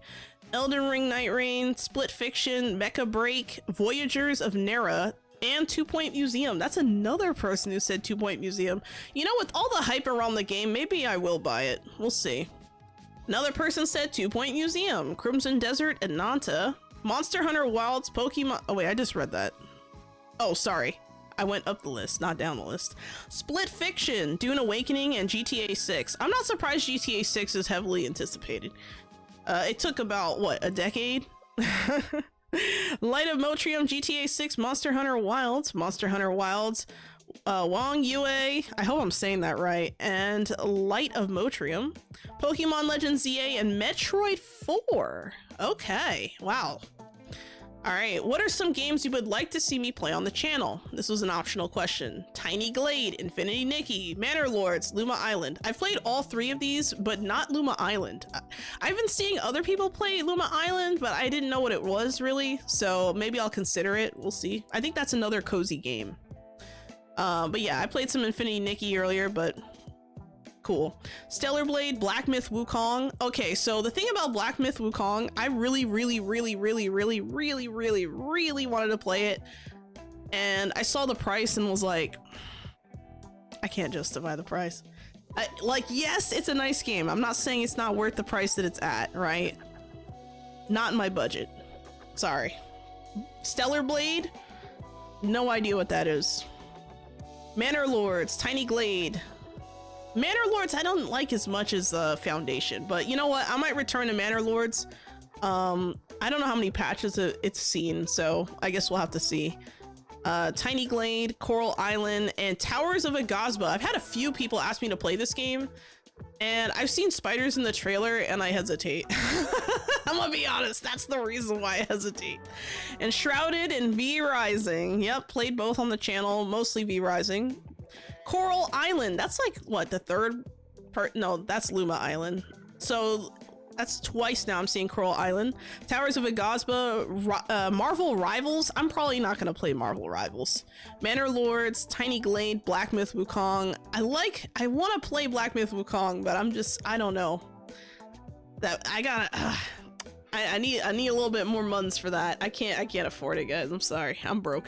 Elden Ring, Night Rain, Split Fiction, Mecha Break, Voyagers of Nera, and 2 Point Museum. That's another person who said 2 Point Museum. You know, with all the hype around the game, maybe I will buy it. We'll see. Another person said 2 Point Museum, Crimson Desert, Ananta, Monster Hunter Wilds, Pokemon... Oh wait, I just read that. Oh, sorry. I went up the list, not down the list. Split Fiction, Dune Awakening, and GTA 6. I'm not surprised GTA 6 is heavily anticipated. It took about, what, a decade? Light of Motrium, GTA 6, Monster Hunter Wilds, Wong Yue, I hope I'm saying that right, and Light of Motrium, Pokemon Legends ZA, and Metroid 4. Okay, wow. Alright, what are some games you would like to see me play on the channel? This was an optional question. Tiny Glade, Infinity Nikki, Manor Lords, Luma Island. I've played all 3 of these, but not Luma Island. I've been seeing other people play Luma Island, but I didn't know what it was really, so maybe I'll consider it. We'll see. I think that's another cozy game. But yeah, I played some Infinity Nikki earlier, but cool. Stellar Blade, Black Myth Wukong. Okay, so the thing about Black Myth Wukong, I really wanted to play it, and I saw the price and was like, I can't justify the price. Like, yes, it's a nice game. I'm not saying it's not worth the price that it's at, right? Not in my budget. Sorry. Stellar Blade? No idea what that is. Manor Lords, Tiny Glade. Manor Lords I don't like as much as Foundation, but you know what? I might return to Manor Lords. I don't know how many patches it's seen, so I guess we'll have to see. Tiny Glade, Coral Island, and Towers of Agazba. I've had a few people ask me to play this game, and I've seen spiders in the trailer, and I hesitate. I'm gonna be honest, that's the reason why I hesitate. And Shrouded and V Rising. Yep, played both on the channel, mostly V Rising. Coral Island, that's like, what, the third part? No, that's Luma Island. So that's twice now I'm seeing Coral Island. Towers of Agazba, Marvel Rivals. I'm probably not gonna play Marvel Rivals. Manor Lords, Tiny Glade, Black Myth Wukong. I want to play Black Myth Wukong, but I don't know. That I need a little bit more months for that. I can't afford it, guys. I'm sorry, I'm broke.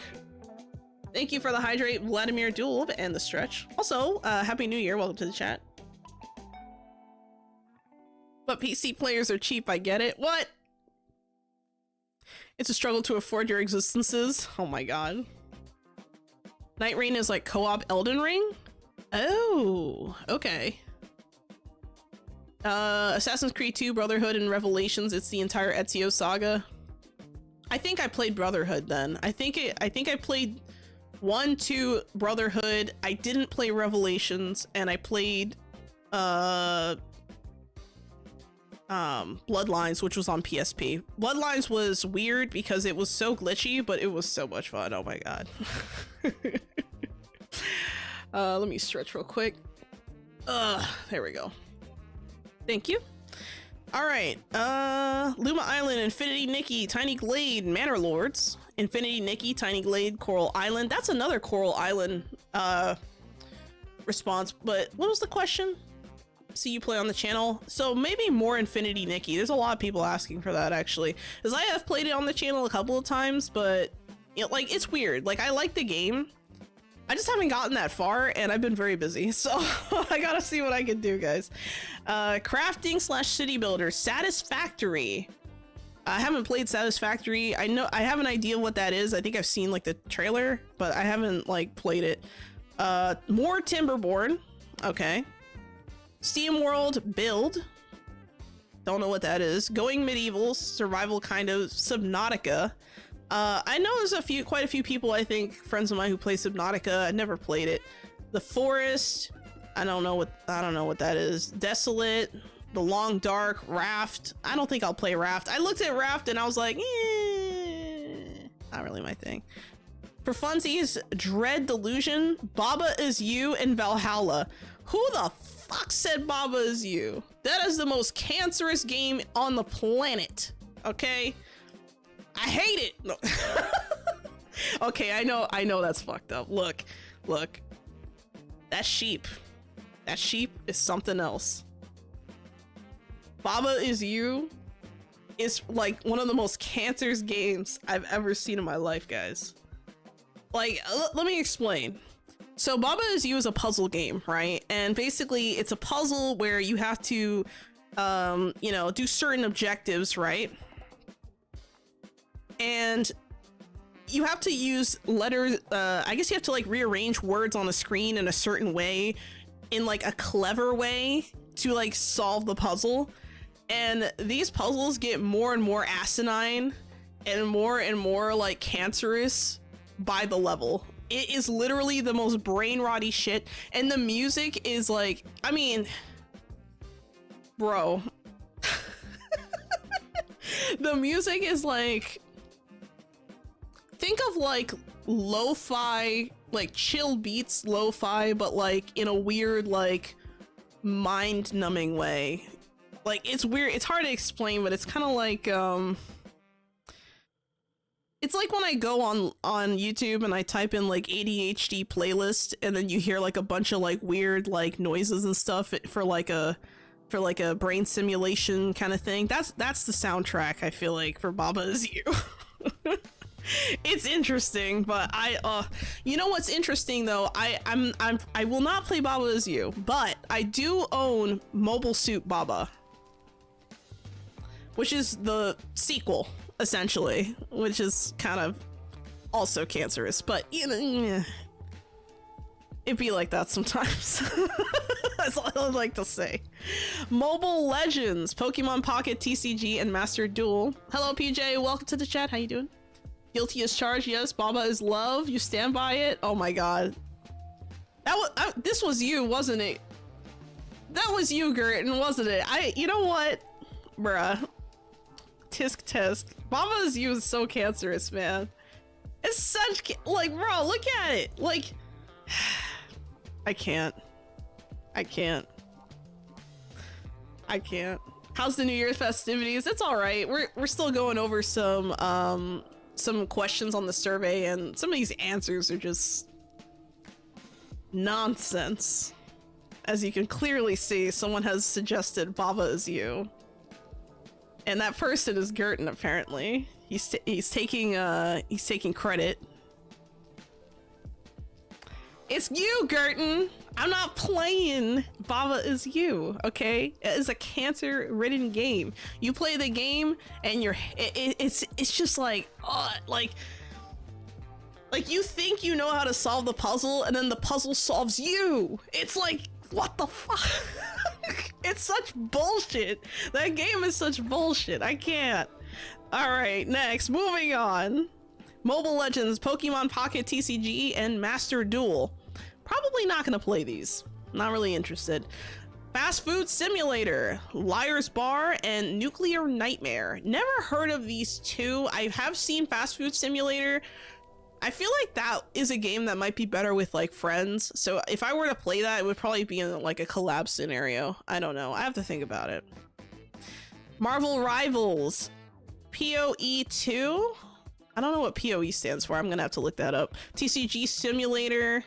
Thank you for the hydrate, Vladimir Duel, and the stretch. Also, Happy New Year. Welcome to the chat. But PC players are cheap, I get it. What? It's a struggle to afford your existences. Oh my god. Night Rain is like co-op Elden Ring? Oh, okay. Assassin's Creed 2, Brotherhood, and Revelations. It's the entire Ezio saga. I think I played Brotherhood then. I think I played 1, 2, Brotherhood. I didn't play Revelations, and I played Bloodlines, which was on PSP. Bloodlines was weird because it was so glitchy, but it was so much fun. Oh my god. Let me stretch real quick. There we go. Thank you. All right. Luma Island, Infinity Nikki, Tiny Glade, Manor Lords, Infinity Nikki, Tiny Glade, Coral Island. That's another Coral Island response. But what was the question? See you play on the channel. So maybe more Infinity Nikki. There's a lot of people asking for that actually, because I have played it on the channel a couple of times, but like it's weird. Like I like the game, I just haven't gotten that far, and I've been very busy, so I gotta see what I can do, guys. Crafting / city builder, Satisfactory. I haven't played Satisfactory. I know I have an idea what that is. I think I've seen like the trailer, but I haven't like played it. More Timberborn. Okay. Steam World build. Don't know what that is. Going Medieval, survival kind of. Subnautica. I know there's quite a few people, I think, friends of mine who play Subnautica. I never played it. The Forest. I don't know what that is. Desolate. The Long Dark. Raft. I don't think I'll play Raft. I looked at Raft and I was like, not really my thing. For funsies, Dread Delusion, Baba Is You, and Valhalla. Who the fuck said Baba Is You? That is the most cancerous game on the planet. Okay? I hate it. No. Okay, I know that's fucked up. Look. That sheep is something else. Baba Is You is like one of the most cancerous games I've ever seen in my life, guys. Like, let me explain. So Baba Is You is a puzzle game, right? And basically it's a puzzle where you have to, you know, do certain objectives, right? And you have to use letters, I guess you have to like rearrange words on the screen in a certain way, in like a clever way to like solve the puzzle. And these puzzles get more and more asinine and more like cancerous by the level. It is literally the most brain rotty shit. And the music is like, I mean, bro, the music is like, think of like lo-fi, like chill beats, lo-fi, but like in a weird, like mind-numbing way. Like it's weird, it's hard to explain, but it's kind of like, it's like when I go on YouTube and I type in like ADHD playlist, and then you hear like a bunch of like weird like noises and stuff for like a brain simulation kind of thing. That's the soundtrack, I feel like, for Baba Is You. It's interesting, but you know what's interesting though? I will not play Baba Is You, but I do own Mobile Suit Baba, which is the sequel essentially, which is kind of also cancerous, but you know, it'd be like that sometimes. That's all I like to say. Mobile Legends, Pokemon Pocket TCG, and Master Duel. Hello PJ, welcome to the chat. How you doing? Guilty as charged, yes. Baba is love. You stand by it. Oh my god. That was this was you, wasn't it? That was you, Gertin, wasn't it? You know what, bruh. Tisk. Baba Is You is so cancerous, man. It's such like, bro, look at it. Like, I can't. How's the New Year's festivities? It's all right. We're still going over some questions on the survey, and some of these answers are just nonsense. As you can clearly see, someone has suggested Baba Is You, and that person is Gertin. Apparently, he's taking credit. It's you, Gertin. I'm not playing Baba Is You, okay? It is a cancer-ridden game. You play the game and it's just like, like you think you know how to solve the puzzle, and then the puzzle solves you. It's like, what the fuck? It's such bullshit. That game is such bullshit. I can't. All right, next, moving on. Mobile Legends, Pokemon Pocket TCG, and Master Duel. Probably not gonna play these. Not really interested. Fast Food Simulator, Liar's Bar, and Nuclear Nightmare. Never heard of these two. I have seen Fast Food Simulator. I feel like that is a game that might be better with like friends. So if I were to play that, it would probably be in like a collab scenario. I don't know. I have to think about it. Marvel Rivals, PoE 2. I don't know what PoE stands for. I'm gonna have to look that up. TCG Simulator,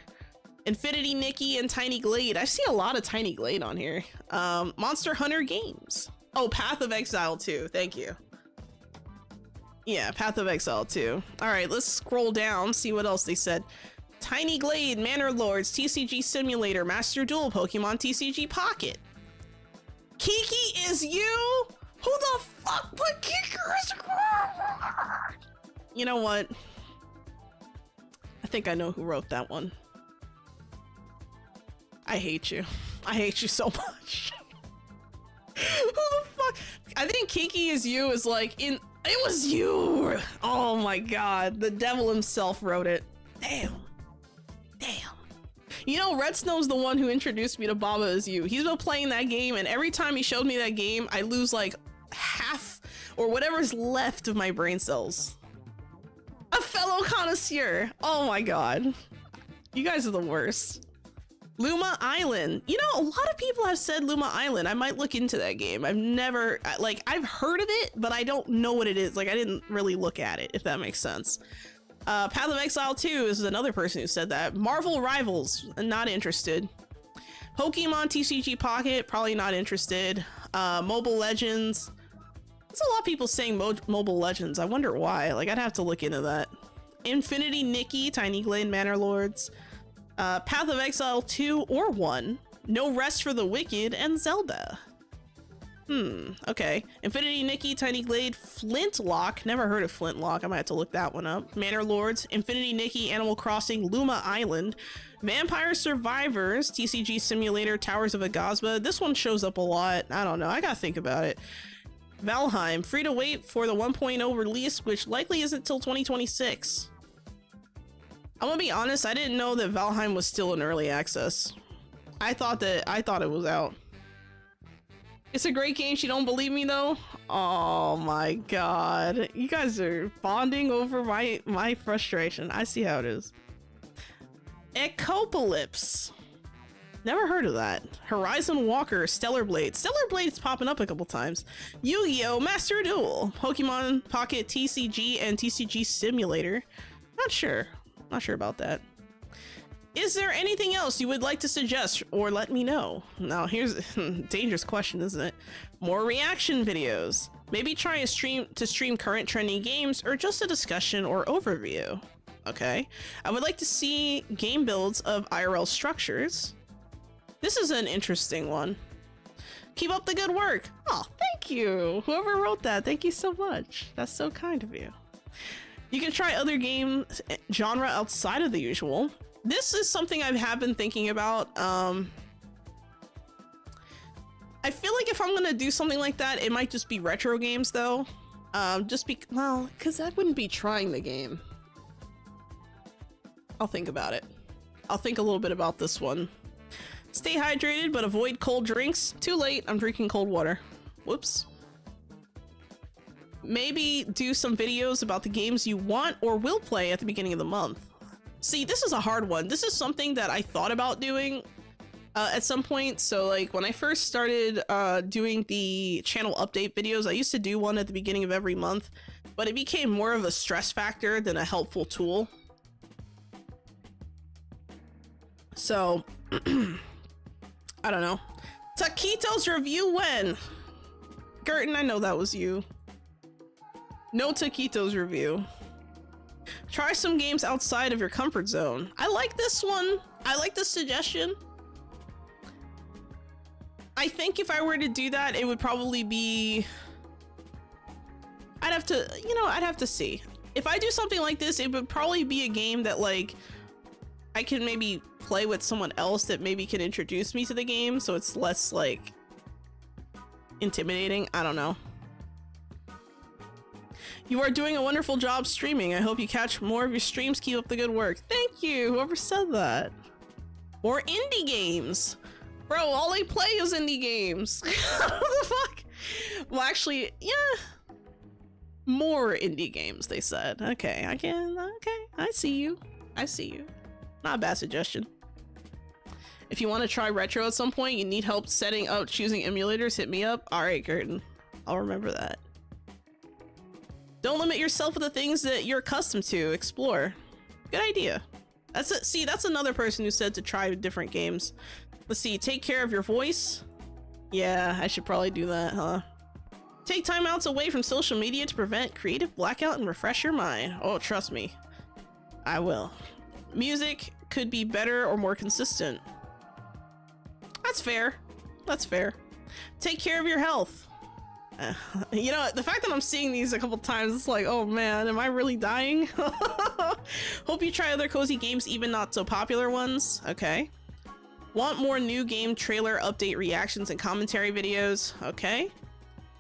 Infinity Nikki, and Tiny Glade. I see a lot of Tiny Glade on here. Monster Hunter Games. Oh, Path of Exile 2. Thank you. Yeah, Path of Exile 2. All right, let's scroll down, see what else they said. Tiny Glade, Manor Lords, TCG Simulator, Master Duel, Pokemon TCG Pocket. Kiki is you? Who the fuck put Kiki as... You know what? I think I know who wrote that one. I hate you. I hate you so much. Who the fuck? I think Kiki is you is like in... It was you! Oh my god, the devil himself wrote it. Damn. Damn. You know, Red Snow's the one who introduced me to Baba Is You. He's been playing that game, and every time he showed me that game, I lose like half or whatever's left of my brain cells. A fellow connoisseur. Oh my god. You guys are the worst. Luma Island. You know, a lot of people have said Luma Island. I might look into that game. I've never, like, I've heard of it, but I don't know what it is. Like, I didn't really look at it, if that makes sense. Path of Exile 2 is another person who said that. Marvel Rivals, not interested. Pokemon TCG Pocket, probably not interested. Mobile Legends. There's a lot of people saying Mobile Legends. I wonder why. Like, I'd have to look into that. Infinity Nikki, Tiny Glade, Manor Lords. Path of Exile 2 or 1, No Rest for the Wicked, and Zelda. Okay. Infinity Nikki, Tiny Glade, Flintlock. Never heard of Flintlock. I might have to look that one up. Manor Lords, Infinity Nikki, Animal Crossing, Luma Island, Vampire Survivors, TCG Simulator, Towers of Agazba. This one shows up a lot. I don't know. I gotta think about it. Valheim, free to wait for the 1.0 release, which likely isn't till 2026. I'm gonna be honest, I didn't know that Valheim was still in early access. I thought it was out. It's a great game. She don't believe me though. Oh my god. You guys are bonding over my frustration. I see how it is. Ecopolypse. Never heard of that. Horizon Walker, Stellar Blade. Stellar Blade's popping up a couple times. Yu-Gi-Oh! Master Duel. Pokemon Pocket TCG and TCG Simulator. Not sure. Not sure about that. Is there anything else you would like to suggest or let me know? Now here's a dangerous question, isn't it? More reaction videos. Maybe try a stream current trending games or just a discussion or overview. Okay. I would like to see game builds of IRL structures. This is an interesting one. Keep up the good work. Oh, thank you. Whoever wrote that, thank you so much. That's so kind of you. You can try other game genre outside of the usual. This is something I have been thinking about. I feel like if I'm gonna do something like that, it might just be retro games though. Because I wouldn't be trying the game. I'll think about it. I'll think a little bit about this one. Stay hydrated, but avoid cold drinks. Too late, I'm drinking cold water. Whoops. Maybe do some videos about the games you want or will play at the beginning of the month. See, this is a hard one. This is something that I thought about doing at some point. So like when I first started doing the channel update videos, I used to do one at the beginning of every month, but it became more of a stress factor than a helpful tool. So I don't know. Taquitos review when? Gerton, I know that was you. No Taquitos review. Try some games outside of your comfort zone. I like this one. I like this suggestion. I think if I were to do that, it would probably be... I'd have to see. If I do something like this, it would probably be a game that like I can maybe play with someone else that maybe can introduce me to the game, so it's less like intimidating. I don't know. You are doing a wonderful job streaming. I hope you catch more of your streams. Keep up the good work. Thank you, whoever said that. More indie games. Bro, all I play is indie games. What the fuck? Well, actually, yeah. More indie games, they said. Okay, I see you. I see you. Not a bad suggestion. If you want to try retro at some point, you need help setting up choosing emulators, hit me up. Alright, Curtin. I'll remember that. Don't limit yourself with the things that you're accustomed to. Explore. Good idea. That's it. See, that's another person who said to try different games. Let's see. Take care of your voice. Yeah, I should probably do that, huh? Take timeouts away from social media to prevent creative blackout and refresh your mind. Oh, trust me. I will. Music could be better or more consistent. That's fair. That's fair. Take care of your health. You know, the fact that I'm seeing these a couple times, it's like, oh man, am I really dying? Hope you try other cozy games, even not so popular ones. Okay. Want more new game trailer update reactions and commentary videos? Okay.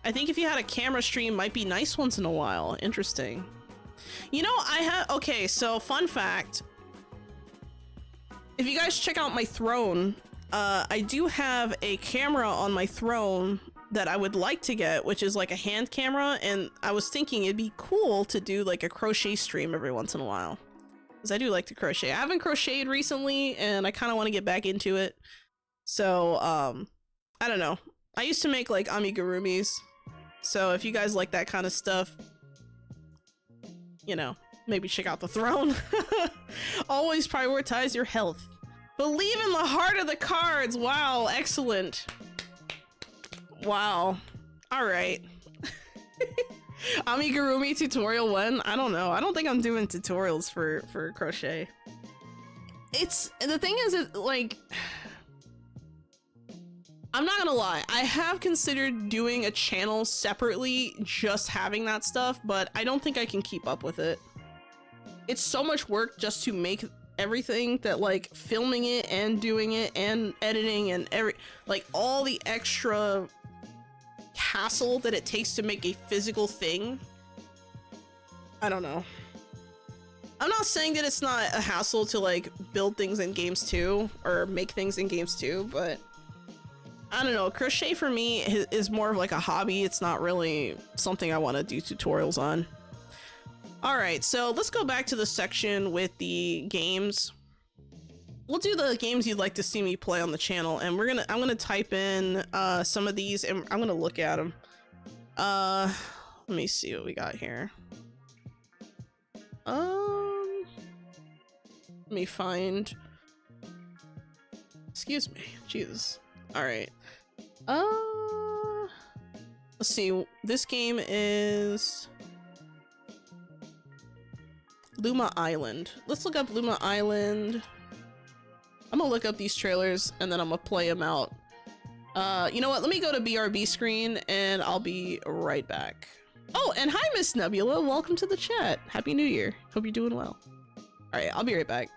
I think if you had a camera stream, might be nice once in a while. Interesting. You know, okay, so fun fact. If you guys check out my throne, I do have a camera on my throne that I would like to get, which is like a hand camera, and I was thinking it'd be cool to do like a crochet stream every once in a while, because I do like to crochet. I haven't crocheted recently, and I kind of want to get back into it. So, I don't know. I used to make like amigurumis, so if you guys like that kind of stuff, you know, maybe check out the throne. Always prioritize your health. Believe in the heart of the cards. Wow, excellent. Wow. All right. Amigurumi tutorial 1. I don't know. I don't think I'm doing tutorials for crochet. It's the thing is, it like, I'm not gonna lie. I have considered doing a channel separately, just having that stuff, but I don't think I can keep up with it. It's so much work just to make everything that, like, filming it and doing it and editing and like all the extra hassle that it takes to make a physical thing. I don't know. I'm not saying that it's not a hassle to like build things in games too, or make things in games too, but I don't know. Crochet for me is more of like a hobby. It's not really something I want to do tutorials on. All right, so let's go back to the section with the games. We'll do the games you'd like to see me play on the channel, and I'm gonna type in some of these, and I'm gonna look at them. Let me see what we got here. Let me find. Excuse me, Jesus. All right. Let's see. This game is Luma Island. Let's look up Luma Island. I'm gonna look up these trailers and then I'm gonna play them out. You know what? Let me go to BRB screen and I'll be right back. Oh, and hi, Miss Nebula. Welcome to the chat. Happy New Year. Hope you're doing well. All right, I'll be right back.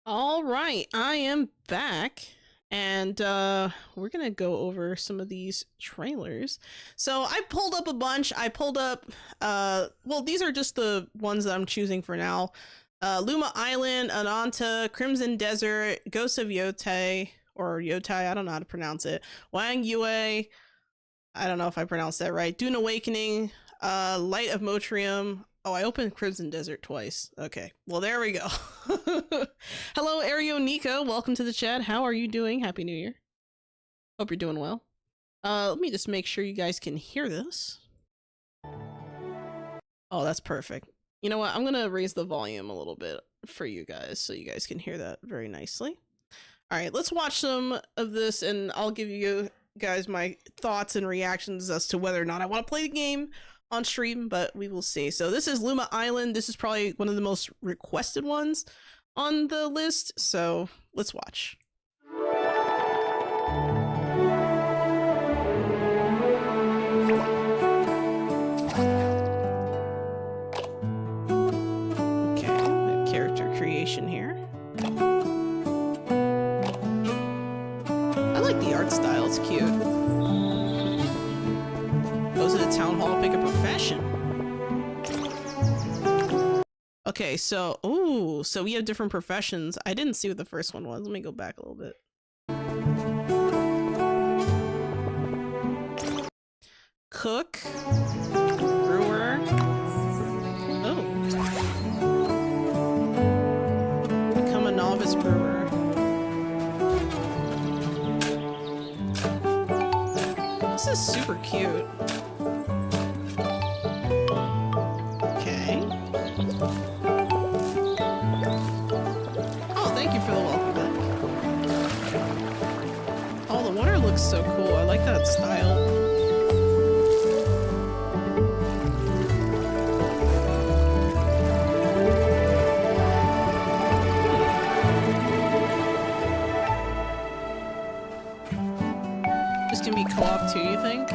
All right, I am back, and we're gonna go over some of these trailers. So I pulled up a bunch. I pulled up, well, these are just the ones that I'm choosing for now. Luma Island, Ananta, Crimson Desert, Ghost of Yotai, or Yotai, I don't know how to pronounce it. Wang Yue, I don't know if I pronounced that right. Dune Awakening, Light of Motrium. Oh, I opened Crimson Desert twice. Okay, well, there we go. Hello, Ario Nico. Welcome to the chat. How are you doing? Happy New Year. Hope you're doing well. Let me just make sure you guys can hear this. Oh, that's perfect. You know what? I'm going to raise the volume a little bit for you guys so you guys can hear that very nicely. All right, let's watch some of this, and I'll give you guys my thoughts and reactions as to whether or not I want to play the game on stream, but we will see. So this is Luma Island. This is probably one of the most requested ones on the list, so let's watch. Okay, character creation here. I like the art style, it's cute. Go to the town hall, pick a profession. Okay, so, ooh, so we have different professions. I didn't see what the first one was. Let me go back a little bit. Cook. Brewer. Oh. Become a novice brewer. This is super cute. Okay. Oh, thank you for the welcome back. Oh, the water looks so cool. I like that style. This can be co-op too, you think?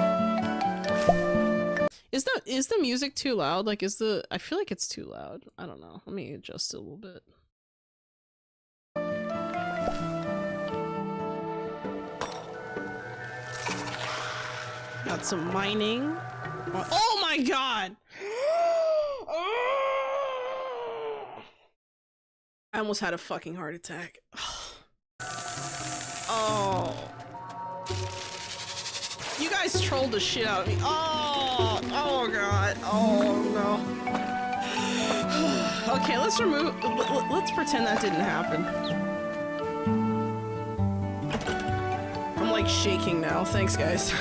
Is the music too loud? Like, I feel like it's too loud. I don't know. Let me adjust it a little bit. Got some mining. Oh my god! I almost had a fucking heart attack. Oh. You guys trolled the shit out of me. Oh, oh god. Oh no. Okay, let's pretend that didn't happen. I'm like shaking now. Thanks, guys.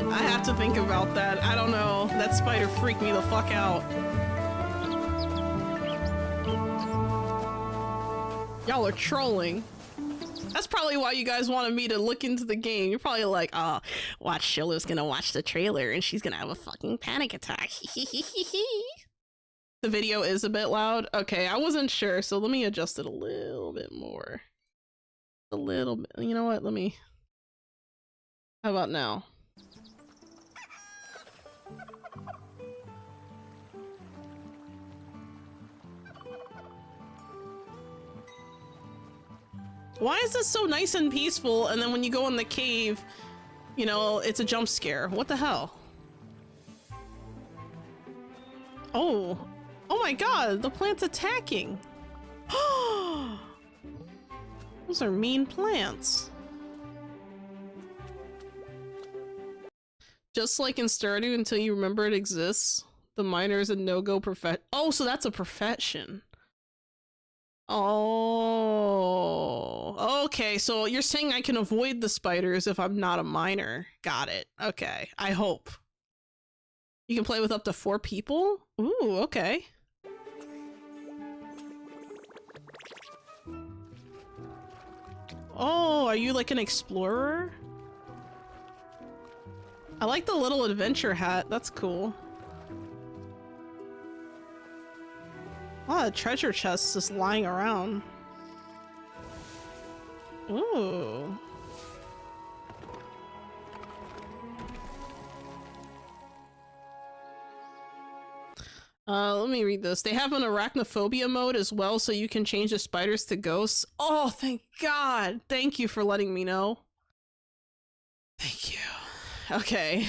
I have to think about that. I don't know. That spider freaked me the fuck out. Y'all are trolling. That's probably why you guys wanted me to look into the game. You're probably like, oh, watch, Shilo's gonna watch the trailer and she's gonna have a fucking panic attack. The video is a bit loud. Okay, I wasn't sure, so let me adjust it a little bit more. A little bit. You know what? How about now? Why is this so nice and peaceful, and then when you go in the cave, you know, it's a jump scare? What the hell? Oh. Oh my god, the plant's attacking! Those are mean plants. Just like in Stardew, until you remember it exists, the miner is a no-go profession. Oh, so that's a profession. Oh, okay, so you're saying I can avoid the spiders if I'm not a miner. Got it. Okay, I hope. You can play with up to 4 people? Ooh, okay. Oh, are you like an explorer? I like the little adventure hat. That's cool. A lot of treasure chests just lying around. Ooh. Let me read this. They have an arachnophobia mode as well, so you can change the spiders to ghosts. Oh, thank God. Thank you for letting me know. Thank you. Okay.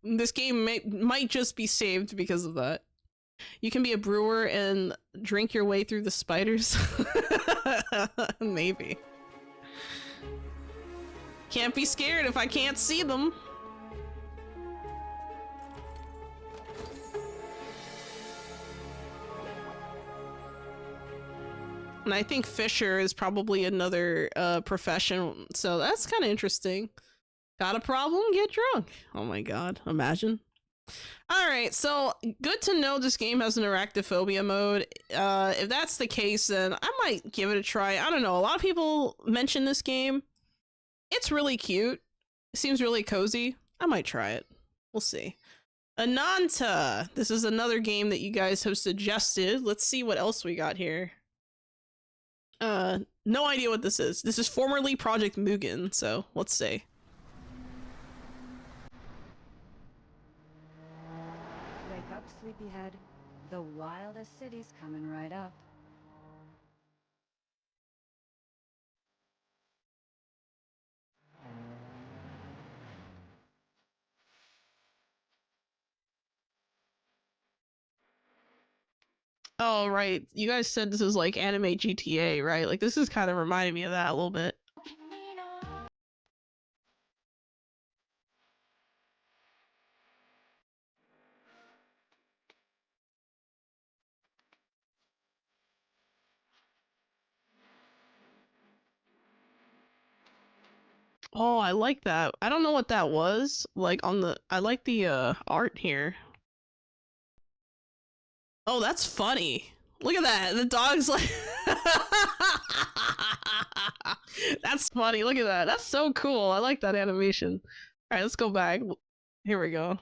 This game might just be saved because of that. You can be a brewer and drink your way through the spiders. Maybe. Can't be scared if I can't see them. And I think Fisher is probably another profession, so that's kind of interesting. Got a problem? Get drunk. Oh my god, imagine. Alright, so good to know this game has an arachnophobia mode. If that's the case, then I might give it a try. I don't know, a lot of people mention this game. It's really cute. It seems really cozy. I might try it. We'll see. Ananta! This is another game that you guys have suggested. Let's see what else we got here. No idea what this is. This is formerly Project Mugen, so let's see. Wake up, sleepyhead. The wildest city's coming right up. Oh, right. You guys said this is like anime GTA, right? Like, this is kind of reminding me of that a little bit. Oh, I like that. I don't know what that was. Like, on the... I like the, art here. Oh, that's funny. Look at that. The dog's like... That's funny. Look at that. That's so cool. I like that animation. Alright, let's go back. Here we go.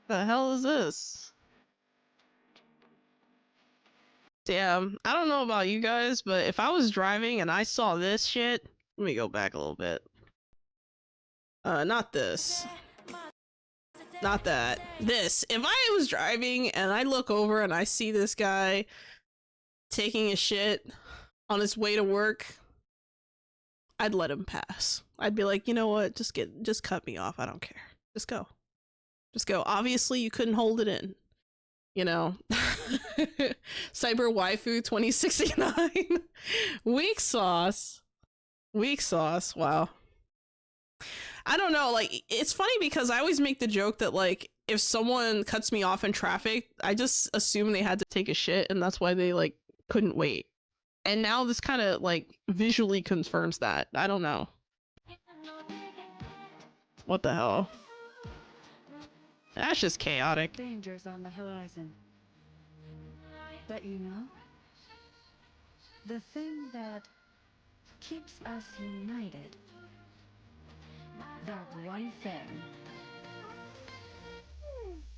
The hell is this? Damn. I don't know about you guys, but if I was driving and I saw this shit... Let me go back a little bit. Not this. Not that. This. If I was driving and I look over and I see this guy taking a shit on his way to work, I'd let him pass. I'd be like, you know what? Just cut me off. I don't care. Just go. Just go. Obviously, you couldn't hold it in. You know. Cyber Waifu 2069. Weak sauce. Weak sauce. Wow. I don't know, like, it's funny because I always make the joke that, like, if someone cuts me off in traffic, I just assume they had to take a shit and that's why they, like, couldn't wait. And now this kind of, like, visually confirms that. I don't know. What the hell? That's just chaotic. Dangers on the horizon. But you know, the thing that keeps us united, that one thing.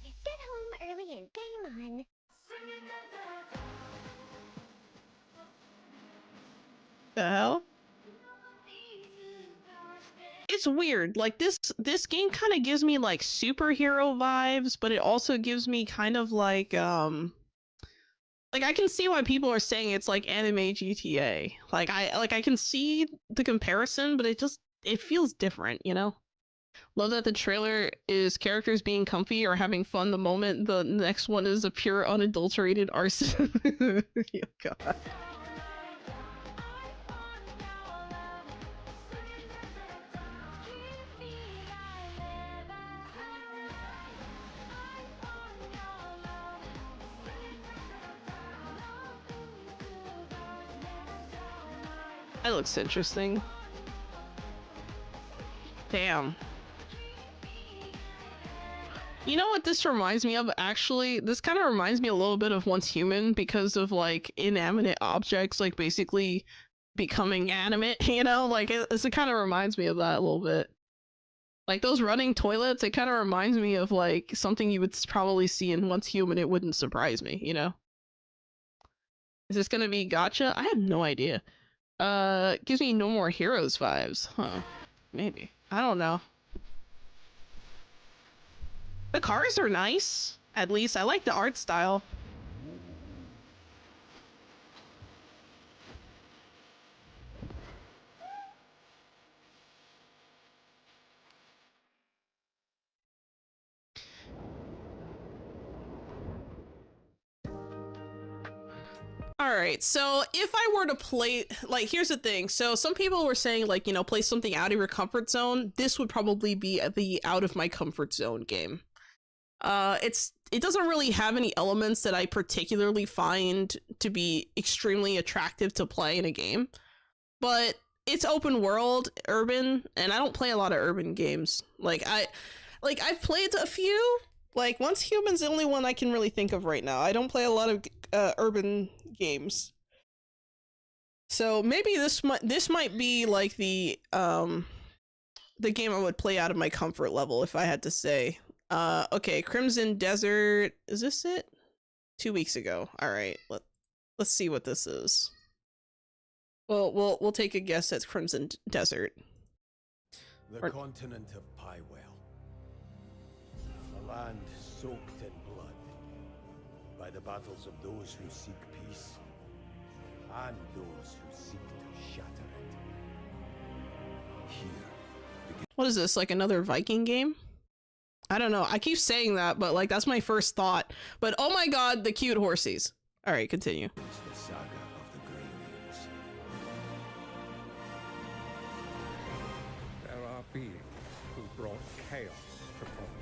Get home early and game on. The hell? It's weird. Like, this game kind of gives me like superhero vibes, but it also gives me kind of like I can see why people are saying it's like anime GTA. Like I can see the comparison, but it feels different, you know? Love that the trailer is characters being comfy or having fun the moment the next one is a pure unadulterated arson. Oh, God. That looks interesting. Damn. You know what this reminds me of? Actually, this kind of reminds me a little bit of Once Human because of like inanimate objects like basically becoming animate, you know? Like it kind of reminds me of that a little bit. Like those running toilets, it kind of reminds me of like something you would probably see in Once Human. It wouldn't surprise me, you know? Is this gonna be gotcha? I have no idea. Gives me No More Heroes vibes, huh? maybe. I don't know. The cars are nice. At least I like the art style. All right, so if I were to play, like, here's the thing. So some people were saying, like, you know, play something out of your comfort zone. This would probably be the out of my comfort zone game. It doesn't really have any elements that I particularly find to be extremely attractive to play in a game, but it's open world, urban, and I don't play a lot of urban games. I've played a few. Like, Once Human's the only one I can really think of right now. I don't play a lot of urban games. So maybe this might be like the game I would play out of my comfort level if I had to say. Okay, Crimson Desert. Is this it? 2 weeks ago. All right, let's see what this is. Well, we'll take a guess at Crimson Desert. The continent of Pywell. A land soaked in blood by the battles of those who seek peace and those who seek to shatter it. Here. What is this, like another Viking game? I don't know. I keep saying that, but like that's my first thought. But oh my god, the cute horsies. All right, continue. It's the saga of the Greybeards. There are beings who brought chaos to province.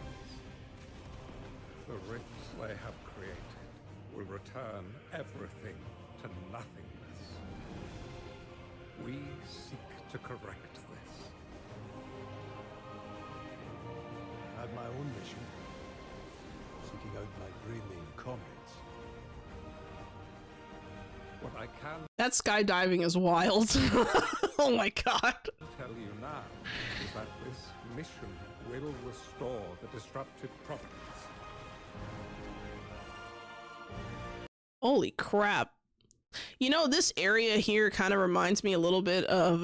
The rifts they have created will return everything to nothingness. We seek to correct this. I had my own mission, seeking out my Greymane comrades. What I can That skydiving is wild. Oh my god. tell you now is that this mission will restore the disrupted province. Holy crap. You know, this area here kind of reminds me a little bit of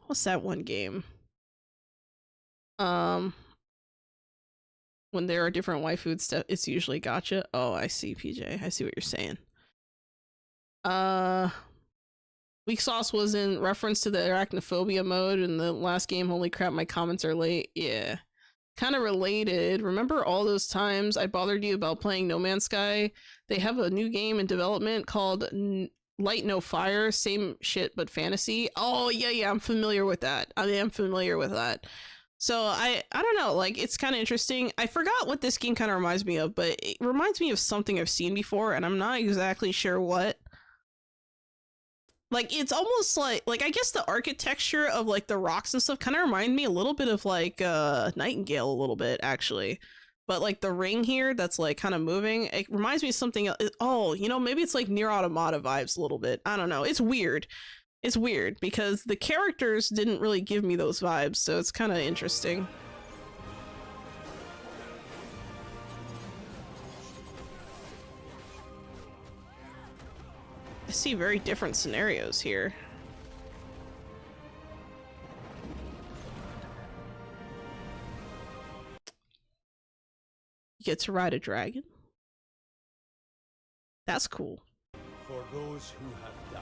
what's that one game? When there are different waifu stuff, it's usually gotcha. Oh, I see, PJ. I see what you're saying. Weak sauce was in reference to the arachnophobia mode in the last game. Holy crap, my comments are late. Yeah. Kind of related. Remember all those times I bothered you about playing No Man's Sky? They have a new game in development called Light No Fire. Same shit, but fantasy. Oh, yeah, I'm familiar with that. I am familiar with that. So I don't know, like, it's kind of interesting. I forgot what this game kind of reminds me of, but it reminds me of something I've seen before, and I'm not exactly sure what. Like, it's almost like I guess the architecture of like the rocks and stuff kind of remind me a little bit of like Nightingale a little bit actually, but like the ring here that's like kind of moving, it reminds me of something else. Oh, you know, maybe it's like Nier Automata vibes a little bit. I don't know. It's weird. It's weird because the characters didn't really give me those vibes, so it's kind of interesting. I see very different scenarios here. You get to ride a dragon? That's cool. For those who have died,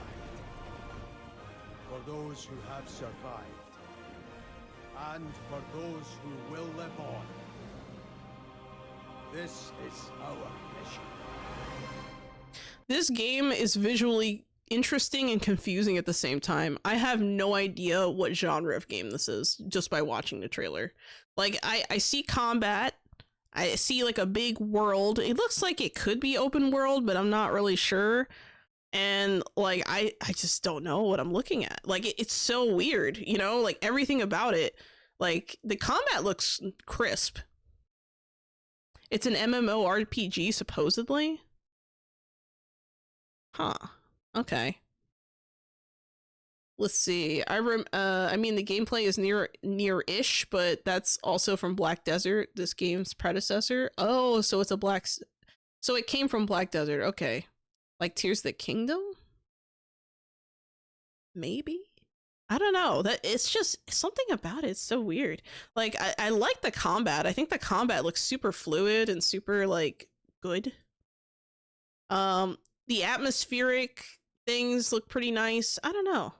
for those who have survived, and for those who will live on, this is our mission. This game is visually interesting and confusing at the same time. I have no idea what genre of game this is just by watching the trailer. Like, I see combat, I see like a big world. It looks like it could be open world, but I'm not really sure. And like, I just don't know what I'm looking at. Like, it's so weird, you know, like everything about it. Like, the combat looks crisp. It's an MMORPG, supposedly. Huh. Okay. Let's see. I mean, the gameplay is near-ish, but that's also from Black Desert, this game's predecessor. Oh, so it's a so it came from Black Desert. Okay. Like Tears of the Kingdom? Maybe? I don't know, that it's just something about it. It's so weird. Like I like the combat. I think the combat looks super fluid and super like good. The atmospheric things look pretty nice. I don't know.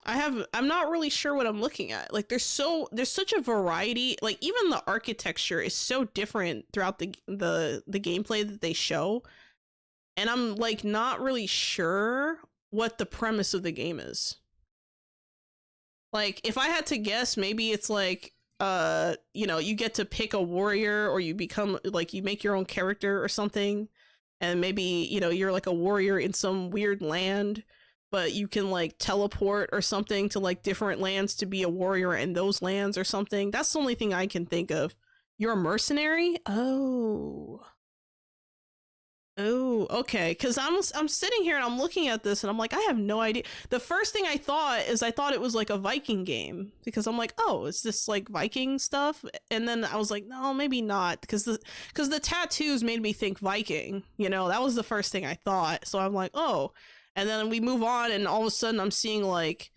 I'm not really sure what I'm looking at. Like there's such a variety. Like even the architecture is so different throughout the gameplay that they show. And I'm like not really sure what the premise of the game is. Like if I had to guess, maybe it's like you know, you get to pick a warrior, or you become like, you make your own character or something, and maybe, you know, you're like a warrior in some weird land, but you can like teleport or something to like different lands to be a warrior in those lands or something. That's the only thing I can think of. You're a mercenary? Oh, okay. Because I'm sitting here and I'm looking at this and I'm like, I have no idea. The first thing I thought it was like a Viking game, because I'm like, oh, is this like Viking stuff? And then I was like, no, maybe not, because the tattoos made me think Viking. You know, that was the first thing I thought. So I'm like, oh. And then we move on, and all of a sudden I'm seeing like,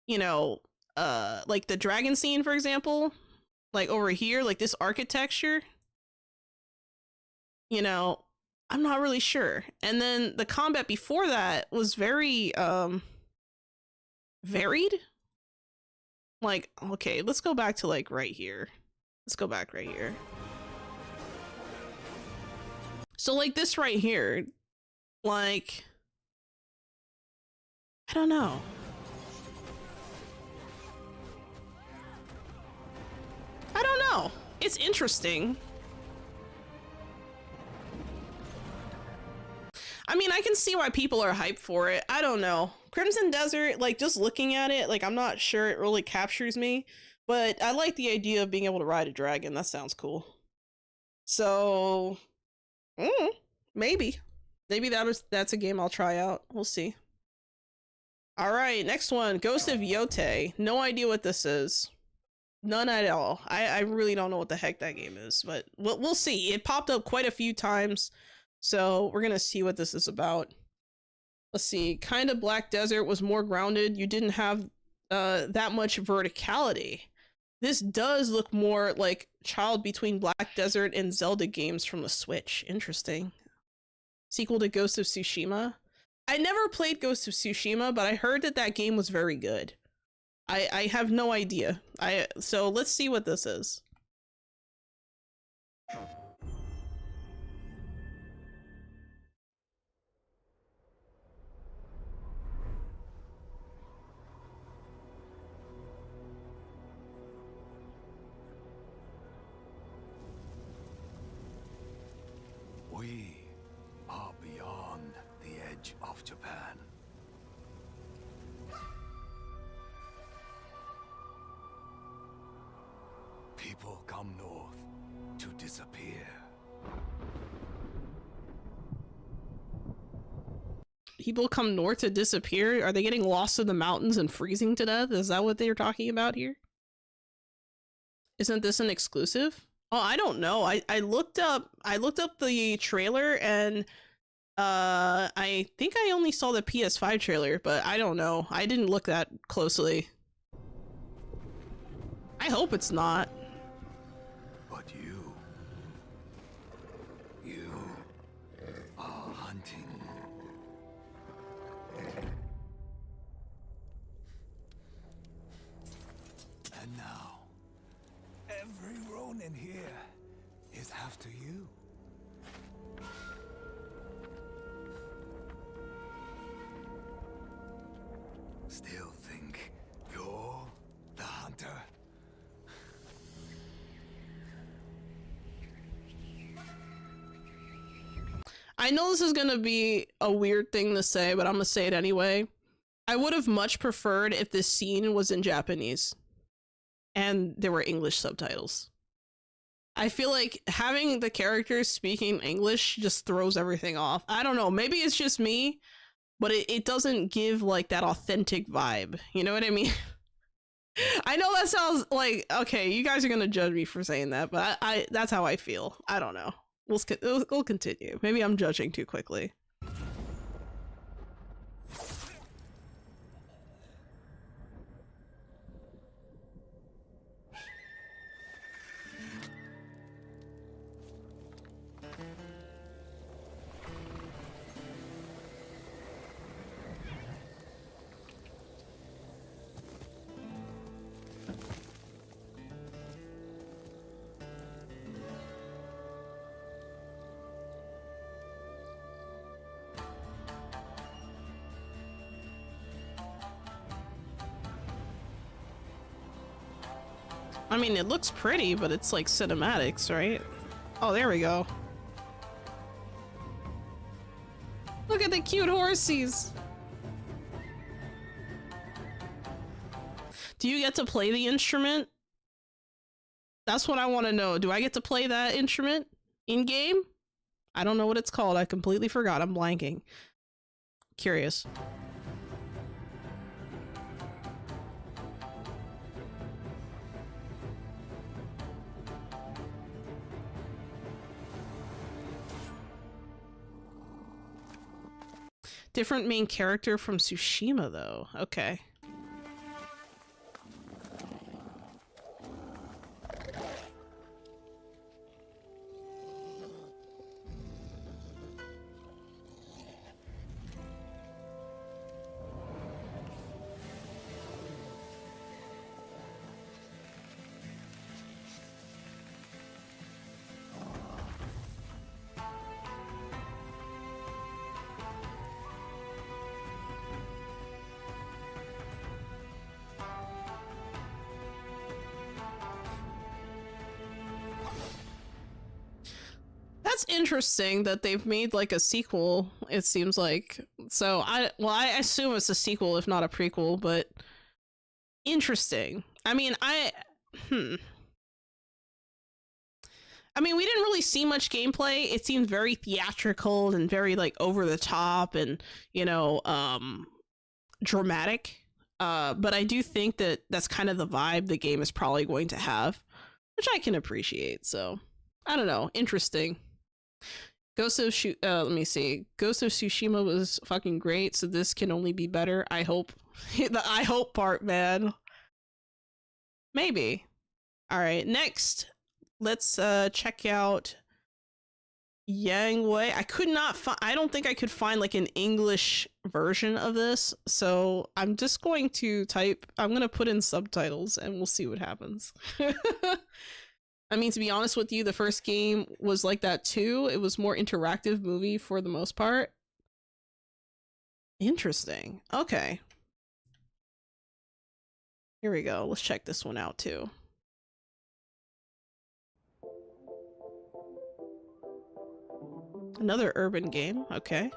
you know, like the dragon scene, for example, like over here, like this architecture. You know, I'm not really sure. And then the combat before that was very varied. Like, okay, let's go back to like right here. Let's go back right here. So like this right here, like, I don't know. I don't know. It's interesting. I mean, I can see why people are hyped for it. I don't know. Crimson Desert, like just looking at it, like I'm not sure it really captures me, but I like the idea of being able to ride a dragon. That sounds cool. So, maybe that's a game I'll try out. We'll see. All right, next one, Ghost of Yote. No idea what this is. None at all. I really don't know what the heck that game is, but we'll see. It popped up quite a few times. So we're gonna see what this is about. Let's see. Kind of Black Desert was more grounded. You didn't have that much verticality. This does look more like Child Between Black Desert and Zelda games from the Switch. Interesting. Sequel to Ghost of Tsushima. I never played Ghost of Tsushima, but I heard that that game was very good. I have no idea. So let's see what this is. We are beyond the edge of Japan. People come north to disappear. People come north to disappear? Are they getting lost in the mountains and freezing to death? Is that what they're talking about here? Isn't this an exclusive? Oh, I don't know. I looked up the trailer, and I think I only saw the PS5 trailer, but I don't know. I didn't look that closely. I hope it's not. But you are hunting. And now, every Ronin here is after you. Still think you're the hunter? I know this is gonna be a weird thing to say, but I'm gonna say it anyway. I would have much preferred if this scene was in Japanese and there were English subtitles. I feel like having the characters speaking English just throws everything off. I don't know, maybe it's just me, but it doesn't give like that authentic vibe. You know what I mean? I know that sounds like, okay, you guys are gonna judge me for saying that, but I that's how I feel. I don't know. We'll continue. Maybe I'm judging too quickly. I mean, it looks pretty, but it's like cinematics, right? Oh, there we go. Look at the cute horsies. Do you get to play the instrument? That's what I want to know. Do I get to play that instrument in game? I don't know what it's called. I completely forgot. I'm blanking. Curious. Different main character from Tsushima, though. Okay. That's interesting that they've made like a sequel, it seems like. So I assume it's a sequel if not a prequel, but interesting. I mean, I mean, we didn't really see much gameplay. It seemed very theatrical and very like over the top and, you know, dramatic. But I do think that that's kind of the vibe the game is probably going to have, which I can appreciate. So I don't know, interesting. Ghost of let me see. Ghost of Tsushima was fucking great, so this can only be better. I hope. The I hope part, man. Maybe. All right, next, let's check out Yang-Wei. I could not find. I don't think I could find like an English version of this, so I'm just going to type. I'm gonna put in subtitles, and we'll see what happens. I mean, to be honest with you, the first game was like that too. It was more interactive movie for the most part. Interesting. Okay. Here we go. Let's check this one out too. Another urban game. Okay.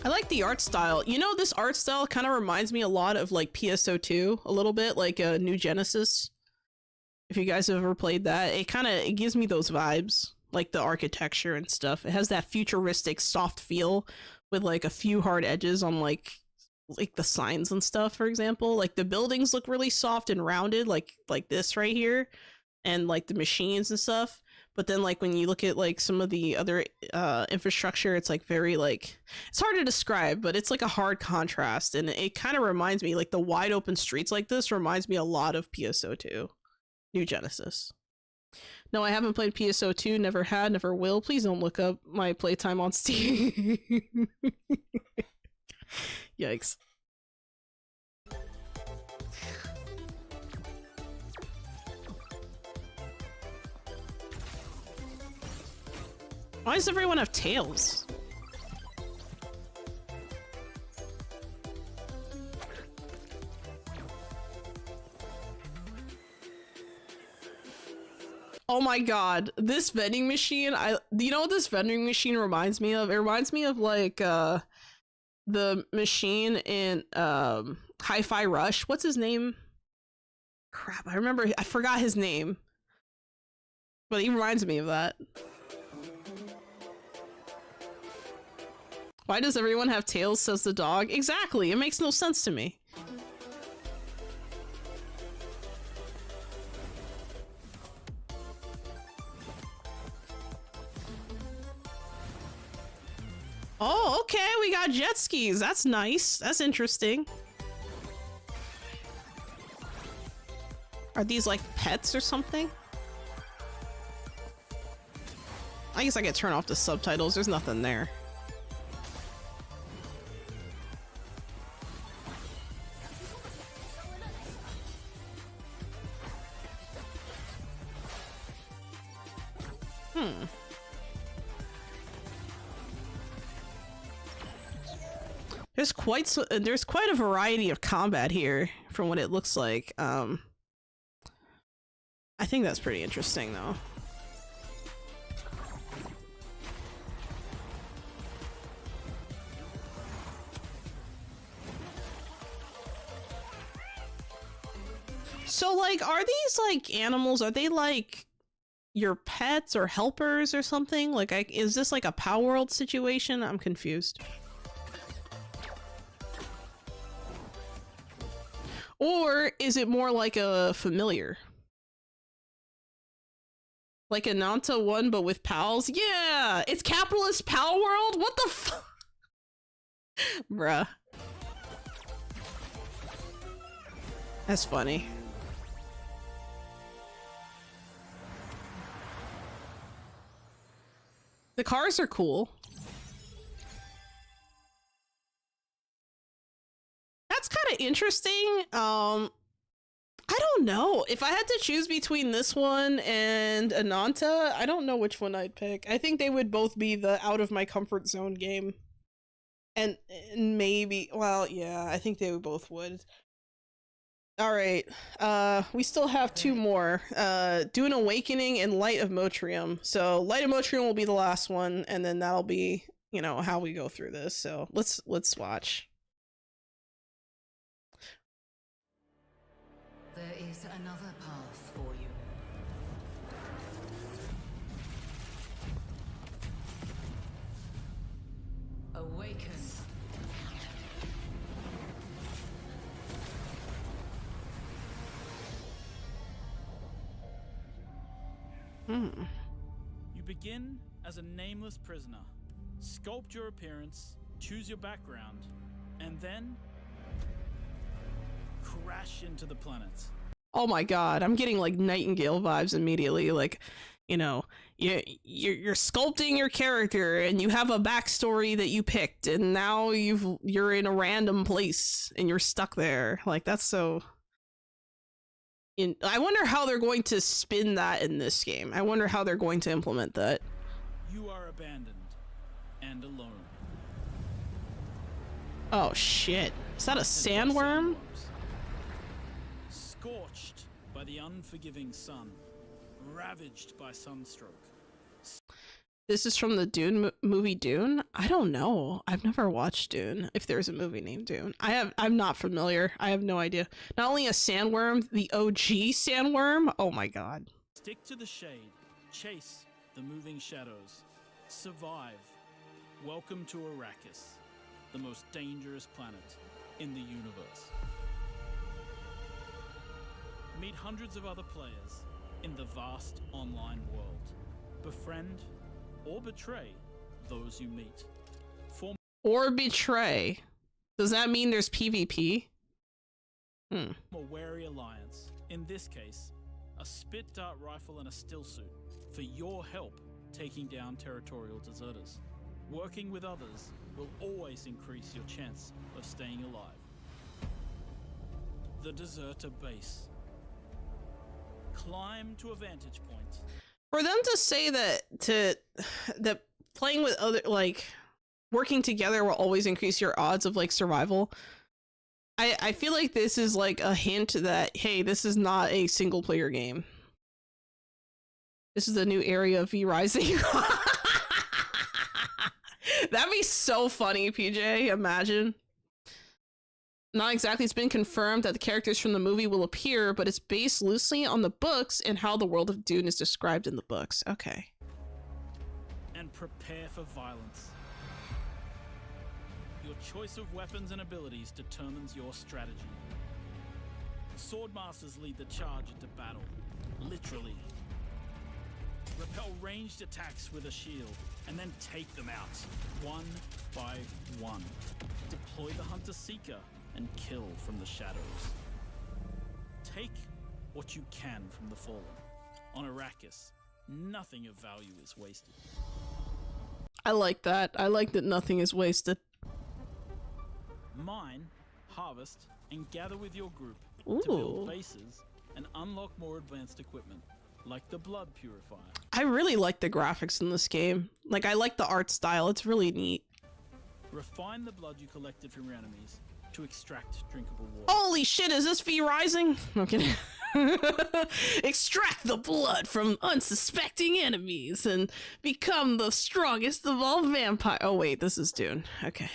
I like the art style. You know, this art style kind of reminds me a lot of like PSO2 a little bit, like a New Genesis. If you guys have ever played that, it gives me those vibes, like the architecture and stuff. It has that futuristic soft feel with like a few hard edges on like the signs and stuff, for example. Like the buildings look really soft and rounded, like this right here, and like the machines and stuff. But then like when you look at like some of the other infrastructure, it's like very like, it's hard to describe, but it's like a hard contrast. And it kind of reminds me, like the wide open streets like this reminds me a lot of PSO2, New Genesis. No, I haven't played PSO2, never had, never will. Please don't look up my playtime on Steam. Yikes. Why does everyone have tails? Oh my god, this vending machine, you know what this vending machine reminds me of? It reminds me of like the machine in Hi-Fi Rush. What's his name? Crap, I forgot his name. But he reminds me of that. Why does everyone have tails, says the dog? Exactly, it makes no sense to me. Oh, okay, we got jet skis. That's nice. That's interesting. Are these like pets or something? I guess I could turn off the subtitles. There's nothing there. There's quite a variety of combat here from what it looks like. I think that's pretty interesting though. So like, are these like animals, are they like your pets or helpers or something? Like, is this like a Power World situation? I'm confused. Or is it more like a familiar? Like a Nanta one, but with pals? Yeah! It's capitalist Power World? What the fuck? Bruh. That's funny. The cars are cool. That's kind of interesting. I don't know. If I had to choose between this one and Ananta, I don't know which one I'd pick. I think they would both be the out of my comfort zone game. And maybe, well, yeah, I think they both would. All right. We still have two more. Dune Awakening and Light of Motrium. So Light of Motrium will be the last one, and then that'll be, you know, how we go through this. So let's watch. There is another path for you. Awaken. You begin as a nameless prisoner. Sculpt your appearance, choose your background, and then crash into the planet. Oh my god, I'm getting like Nightingale vibes immediately. Like, you know, you're sculpting your character and you have a backstory that you picked, and now you're in a random place and you're stuck there. Like, that's so. I wonder how they're going to spin that in this game. I wonder how they're going to implement that. You are abandoned and alone. Oh shit. Is that a sandworm? Scorched by the unforgiving sun, ravaged by sunstroke. This is from the Dune movie Dune? I don't know. I've never watched Dune. If there's a movie named Dune. I'm not familiar. I have no idea. Not only a sandworm, the OG sandworm. Oh my god. Stick to the shade. Chase the moving shadows. Survive. Welcome to Arrakis, the most dangerous planet in the universe. Meet hundreds of other players in the vast online world. Befriend or betray those you meet. Form Or betray. Does that mean there's PvP? a wary alliance. In this case, a spit dart rifle and a still suit for your help taking down territorial deserters. Working with others will always increase your chance of staying alive. The deserter base. Climb to a vantage point. For them to say that playing with other, like, working together will always increase your odds of like survival, I feel like this is like a hint that, hey, this is not a single player game. This is a new area of V Rising. That'd be so funny, PJ. Imagine. Not exactly, it's been confirmed that the characters from the movie will appear, but it's based loosely on the books and how the world of Dune is described in the books. Okay. And prepare for violence. Your choice of weapons and abilities determines your strategy. Swordmasters lead the charge into battle, literally. Repel ranged attacks with a shield, and then take them out, one by one. Deploy the Hunter-Seeker, and kill from the shadows. Take what you can from the Fallen. On Arrakis, nothing of value is wasted. I like that. I like that nothing is wasted. Mine, harvest, and gather with your group to Ooh. build bases and unlock more advanced equipment, like the blood purifier. I really like the graphics in this game. Like, I like the art style. It's really neat. Refine the blood you collected from your enemies to extract drinkable water. Holy shit, is this fee rising? No kidding. Extract the blood from unsuspecting enemies and become the strongest of all vampires. Oh wait, this is Dune. Okay.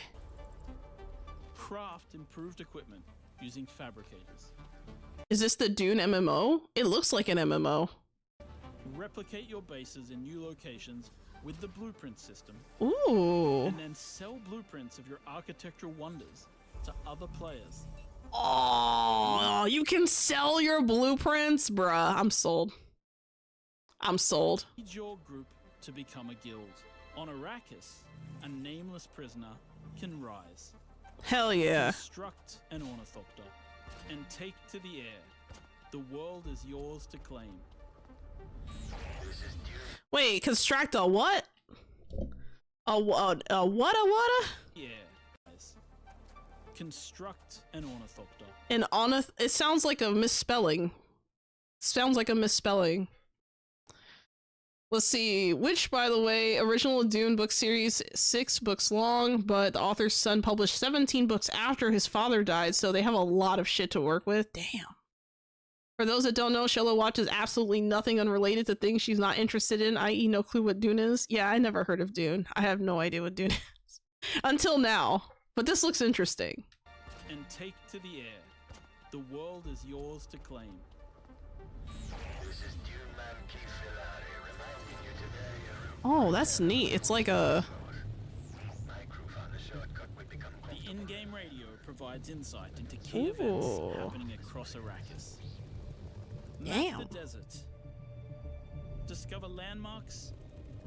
Craft improved equipment using fabricators. Is this the Dune MMO? It looks like an MMO. Replicate your bases in new locations with the blueprint system, Ooh. and then sell blueprints of your architectural wonders to other players. Oh, you can sell your blueprints? Bruh, I'm sold. I'm sold. Need your group to become a guild. On Arrakis, a nameless prisoner can rise. Hell yeah. Construct an ornithopter and take to the air. The world is yours to claim. Wait, construct a what? A what? A what? Yeah. Guys. Construct an ornithopter. An ornith? It sounds like a misspelling. Sounds like a misspelling. Let's see, which, by the way, original Dune book series, 6 books long, but the author's son published 17 books after his father died, so they have a lot of shit to work with. Damn. For those that don't know, Shella watches absolutely nothing unrelated to things she's not interested in, i.e. no clue what Dune is. Yeah, I never heard of Dune. I have no idea what Dune is. Until now. But this looks interesting. And take to the air. The world is yours to claim. Oh, that's neat. It's like a... The in-game radio provides insight into key events happening across Arrakis. Damn. Map the desert. Discover landmarks,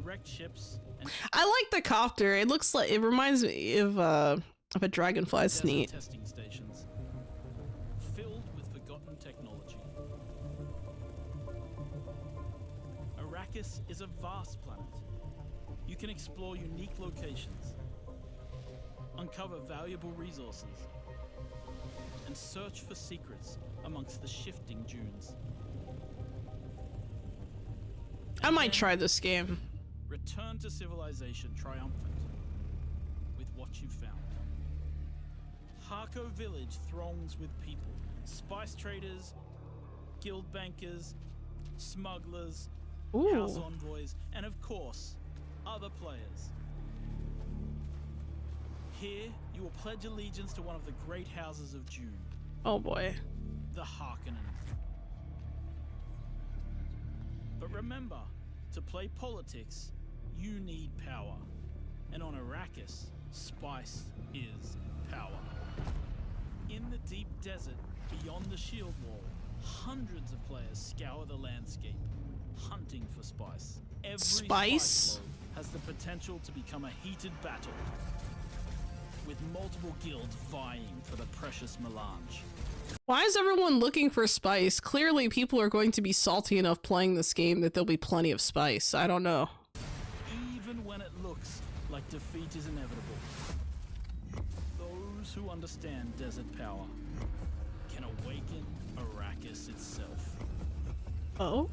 wrecked ships, and I like the copter. It looks like... It reminds me of a dragonfly. It's desert neat. testing stations filled with forgotten technology. Arrakis is a vast planet. You can explore unique locations, uncover valuable resources, and search for secrets amongst the shifting dunes. I might try this game. Return to civilization triumphant with what you found. Harko village throngs with people, spice traders, guild bankers, smugglers, house Ooh. envoys, and of course, other players. Here, you will pledge allegiance to one of the great houses of Dune, Oh boy. the Harkonnen. But remember, to play politics, you need power. And on Arrakis, spice is power. In the deep desert, beyond the shield wall, hundreds of players scour the landscape, hunting for spice. Every Spice? flow has the potential to become a heated battle, with multiple guilds vying for the precious melange. Why is everyone looking for spice? Clearly people are going to be salty enough playing this game that there'll be plenty of spice. I don't know. Even when it looks like defeat is inevitable, those who understand desert power can awaken Arrakis itself. Oh?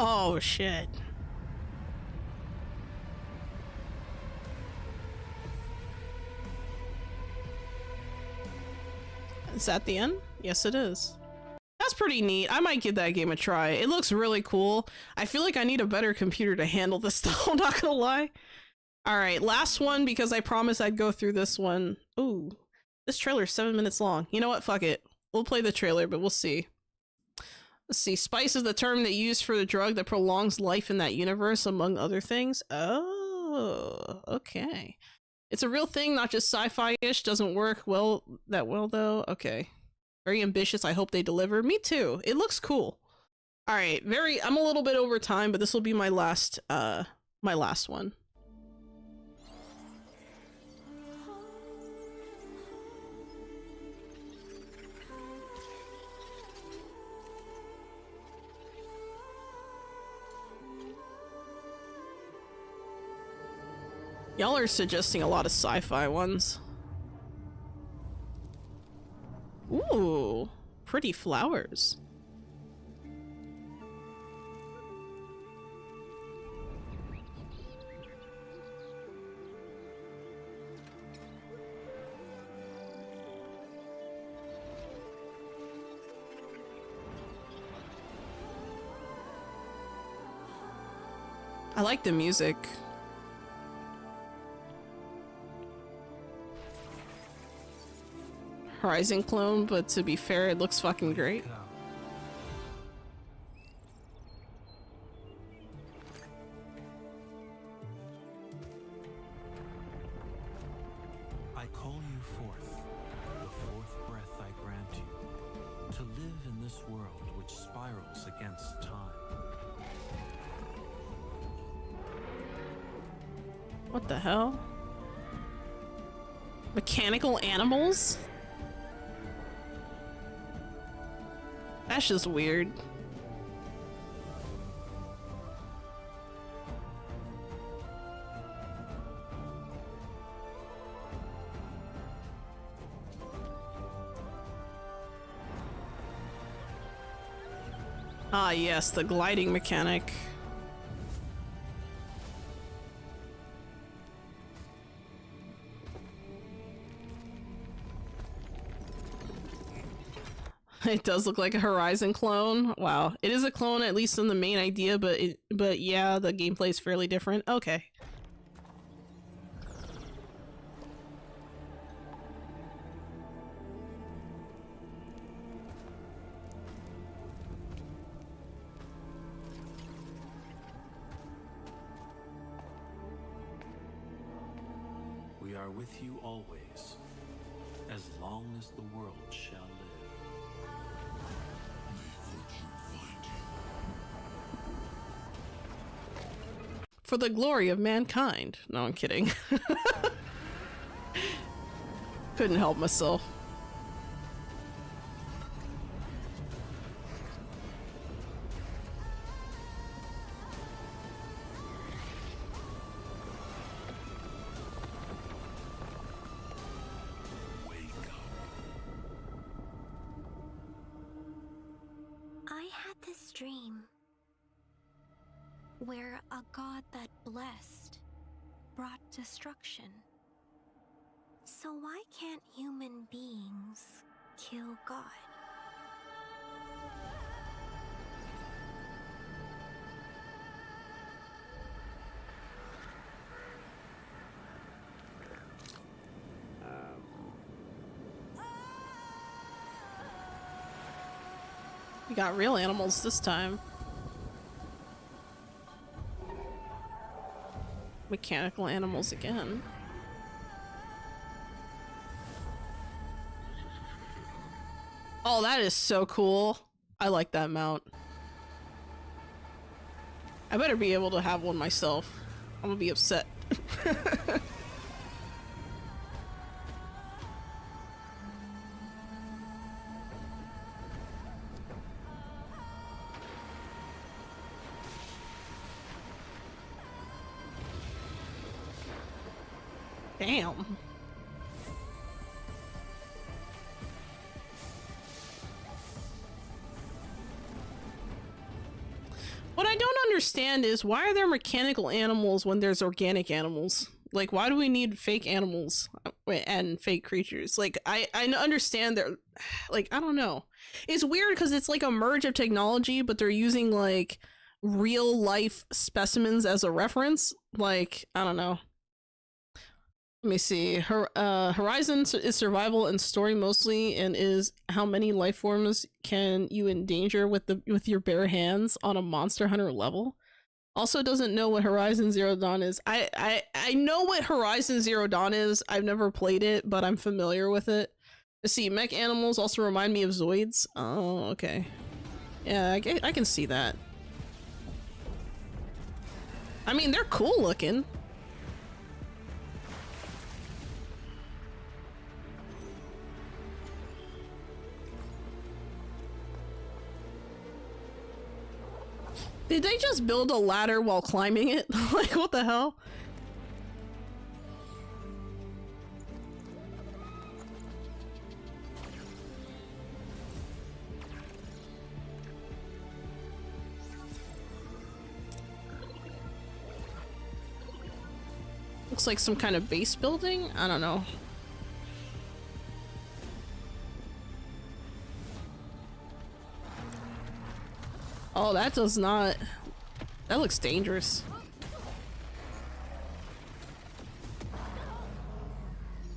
Oh shit. Is that the end? Yes, it is. That's pretty neat. I might give that game a try. It looks really cool. I feel like I need a better computer to handle this stuff, I'm not gonna lie. Alright, last one because I promised I'd go through this one. Ooh, this trailer's 7 minutes long. You know what? Fuck it. We'll play the trailer, but we'll see. Let's see. Spice is the term they use for the drug that prolongs life in that universe, among other things. Oh, okay. It's a real thing, not just sci-fi-ish. Doesn't work that well though. Okay. Very ambitious. I hope they deliver. Me too. It looks cool. All right. I'm a little bit over time, but this will be my last one. Y'all are suggesting a lot of sci-fi ones. Ooh, pretty flowers. I like the music. Horizon clone, but to be fair, it looks fucking great. I call you forth, the fourth breath I grant you, to live in this world which spirals against time. What the hell? Mechanical animals? That's just weird. Ah, yes, the gliding mechanic. It does look like a Horizon clone. Wow. It is a clone, at least in the main idea, but yeah, the gameplay is fairly different. Okay. We are with you always, as long as the world shall live. For the glory of mankind. No, I'm kidding. Couldn't help myself. I had this dream where a god that blessed brought destruction. So why can't human beings kill God? We got real animals this time. Mechanical animals again. Oh, that is so cool. I like that mount. I better be able to have one myself. I'm gonna be upset. Damn. What I don't understand is why are there mechanical animals when there's organic animals? Like, why do we need fake animals and fake creatures? Like, I understand they're, like, I don't know. It's weird because it's like a merge of technology, but they're using like real life specimens as a reference. Like, I don't know. Let me see. Horizon is survival and story mostly, and is how many life forms can you endanger with your bare hands on a Monster Hunter level. Also doesn't know what Horizon Zero Dawn is. I know what Horizon Zero Dawn is. I've never played it, but I'm familiar with it. Let's see. Mech animals also remind me of Zoids. Oh, okay. Yeah, I can see that. I mean, they're cool looking. Did they just build a ladder while climbing it? Like, what the hell? Looks like some kind of base building? I don't know. Oh, that does not... That looks dangerous.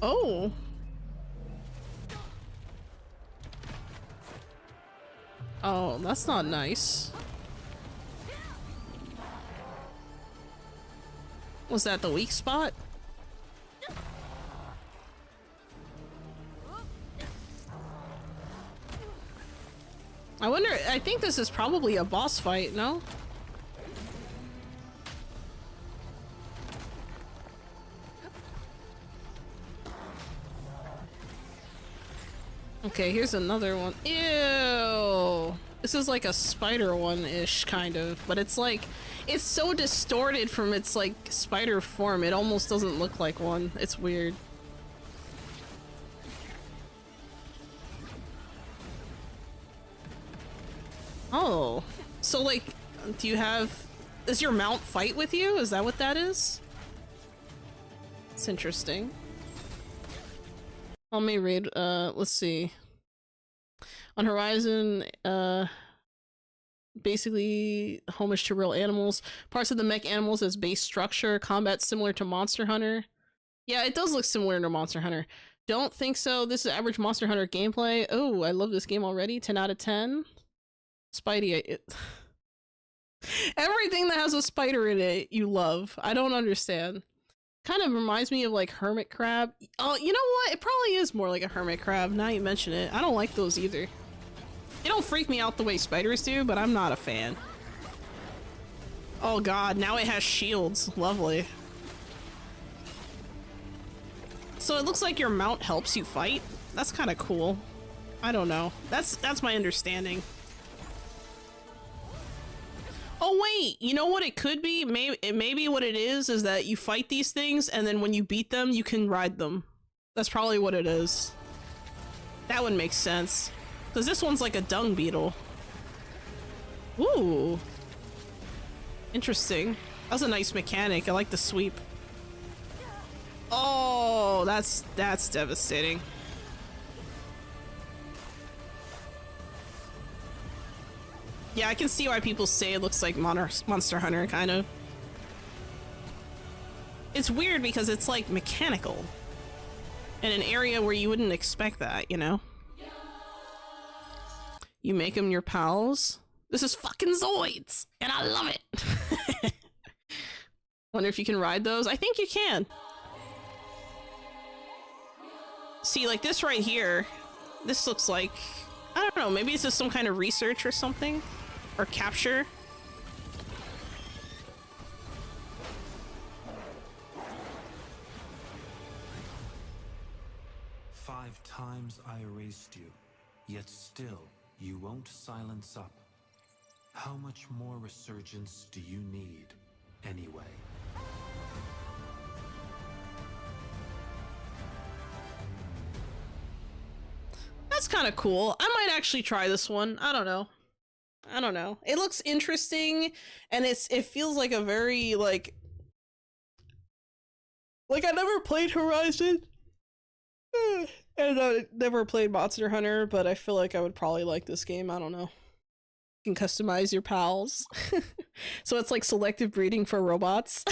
Oh. Oh, that's not nice. Was that the weak spot? I wonder, I think this is probably a boss fight, no? Okay, here's another one. Ew! This is like a spider one-ish, kind of, but it's like, it's so distorted from its like spider form, it almost doesn't look like one. It's weird. Oh, so like, do you have, does your mount fight with you? Is that what that is? It's interesting. Let me read, let's see. On Horizon, basically homage to real animals. Parts of the mech animals as base structure. Combat similar to Monster Hunter. Yeah, it does look similar to Monster Hunter. Don't think so. This is average Monster Hunter gameplay. Oh, I love this game already. 10 out of 10. Spidey, everything that has a spider in it, you love. I don't understand. Kind of reminds me of like hermit crab. Oh, you know what? It probably is more like a hermit crab now you mention it. I don't like those either. They don't freak me out the way spiders do, but I'm not a fan. Oh god, now it has shields. Lovely. So it looks like your mount helps you fight? That's kind of cool. I don't know. That's my understanding. Oh wait, you know what it could be? Maybe what it is that you fight these things and then when you beat them, you can ride them. That's probably what it is. That would make sense. Because this one's like a dung beetle. Ooh. Interesting. That's a nice mechanic. I like the sweep. Oh, that's devastating. Yeah, I can see why people say it looks like Monster Hunter, kind of. It's weird because it's like mechanical. In an area where you wouldn't expect that, you know? You make them your pals? This is fucking Zoids! And I love it! Wonder if you can ride those? I think you can. See, like this right here, this looks like, I don't know, maybe it's just some kind of research or something? Or capture? Five times I erased you, yet still you won't silence up. How much more resurgence do you need, anyway? That's kind of cool. I might actually try this one. I don't know. I don't know. It looks interesting, and it feels like a very, like I never played Horizon, and I never played Monster Hunter, but I feel like I would probably like this game. I don't know. You can customize your pals. So it's like selective breeding for robots.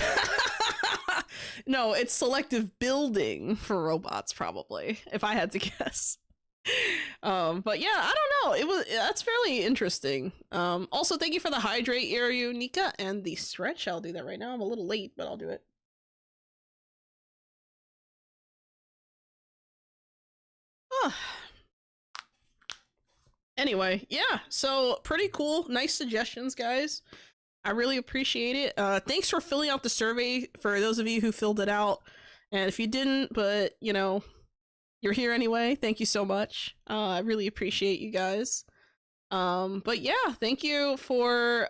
No, it's selective building for robots, probably, if I had to guess. But yeah, I don't know, that's fairly interesting. Also thank you for the hydrate area, Nika, and the stretch. I'll do that right now. I'm a little late, but I'll do it. Anyway, yeah, so pretty cool. Nice suggestions, guys. I really appreciate it. Thanks for filling out the survey for those of you who filled it out, and if you didn't, but you know, you're here anyway. Thank you so much. I really appreciate you guys. But yeah, thank you for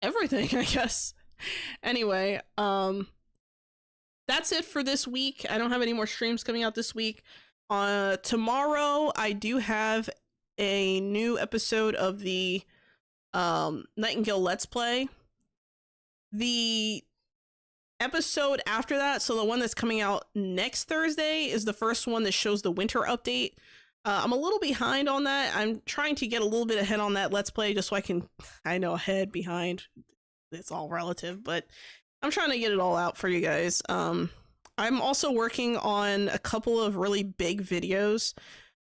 everything, I guess. Anyway, that's it for this week. I don't have any more streams coming out this week. Tomorrow I do have a new episode of the Nightingale Let's Play. The episode after that, so the one that's coming out next Thursday, is the first one that shows the winter update. I'm a little behind on that. I'm trying to get a little bit ahead on that Let's Play just so I know ahead, behind. It's all relative, but I'm trying to get it all out for you guys. I'm also working on a couple of really big videos.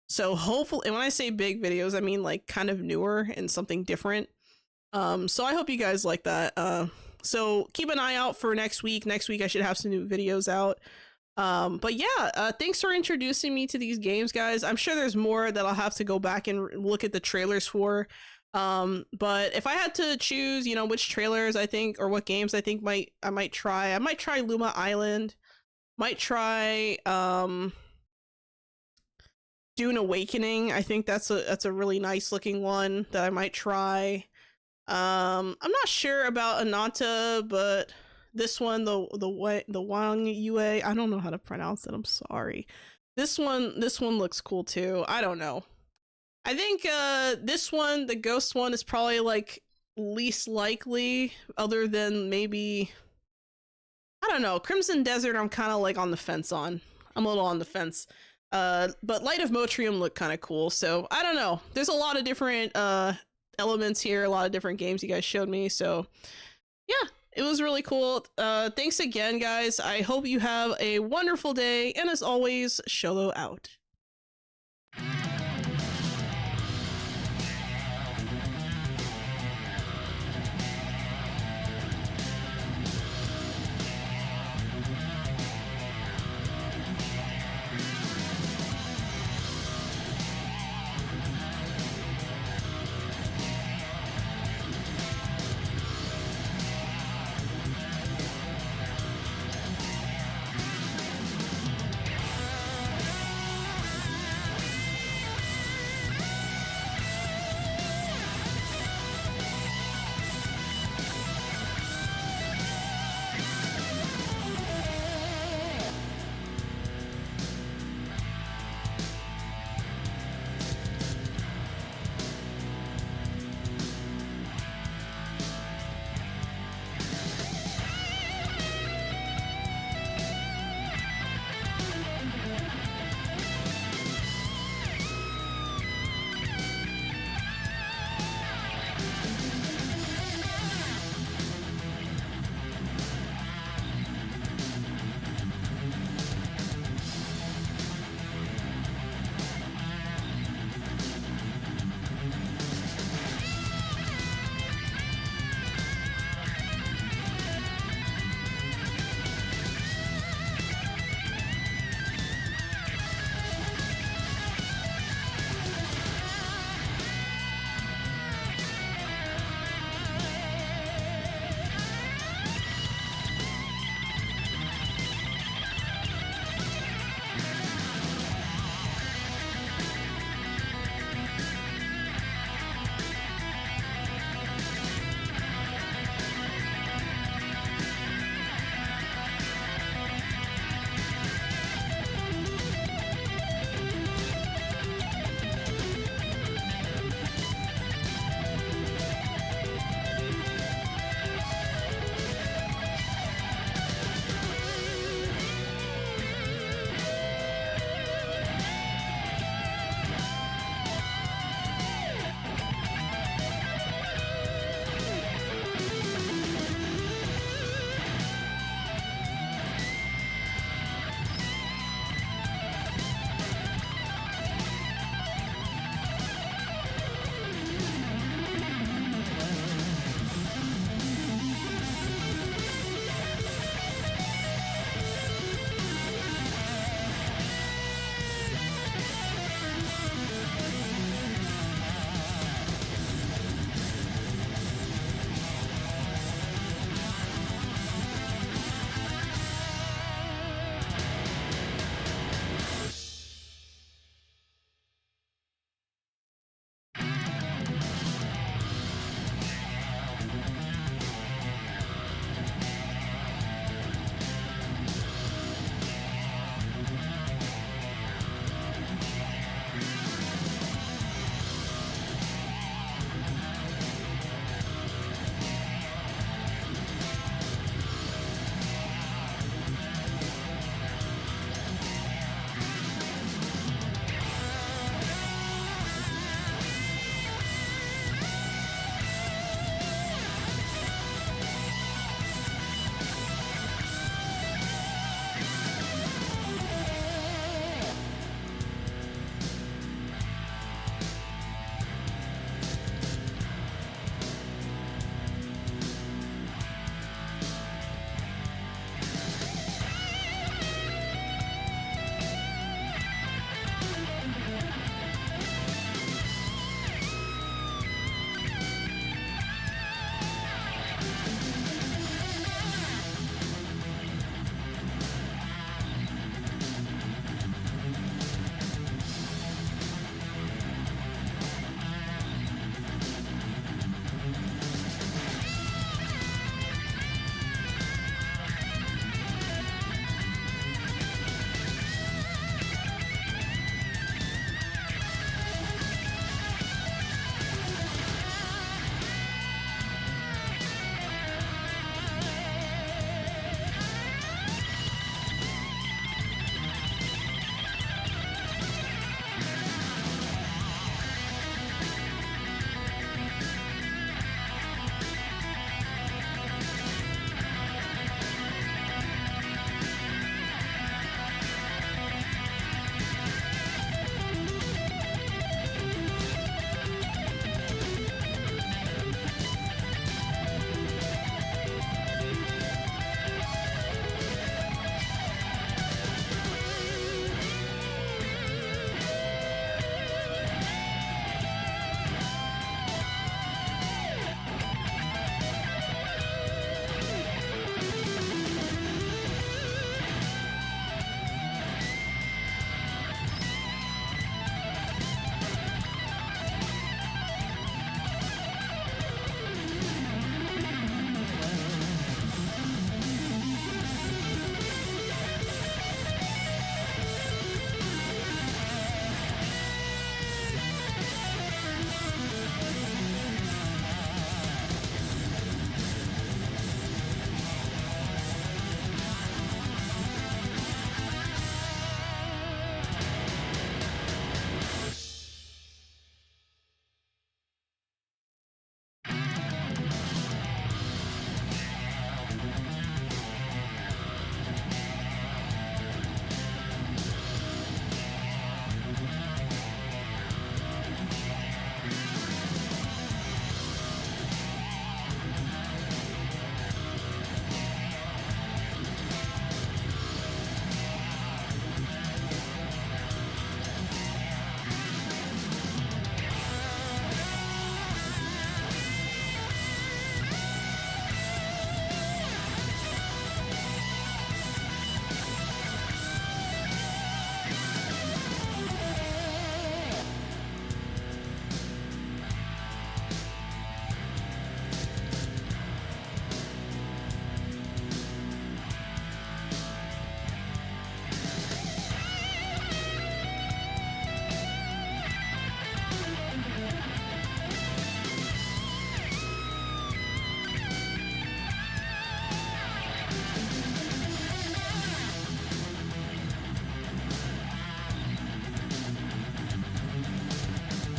So hopefully, and when I say big videos, I mean like kind of newer and something different. So I hope you guys like that. So keep an eye out for next week. Next week I should have some new videos out. But yeah, thanks for introducing me to these games, guys. I'm sure there's more that I'll have to go back and look at the trailers for. But if I had to choose, you know, which trailers I think, or what games I think I might try Luma Island, might try, Dune Awakening. I think that's a really nice looking one that I might try. I'm not sure about Ananta, but this one, the Wang Yue, I don't know how to pronounce it. I'm sorry. This one looks cool too. I don't know. I think this one, the ghost one, is probably like least likely, other than maybe, I don't know, Crimson Desert. I'm kind of like on the fence on. I'm a little on the fence. But Light of Motrium looked kind of cool. So I don't know. There's a lot of different elements here, a lot of different games you guys showed me. So yeah. It was really cool. Thanks again, guys. I hope you have a wonderful day. And as always, Sholo out.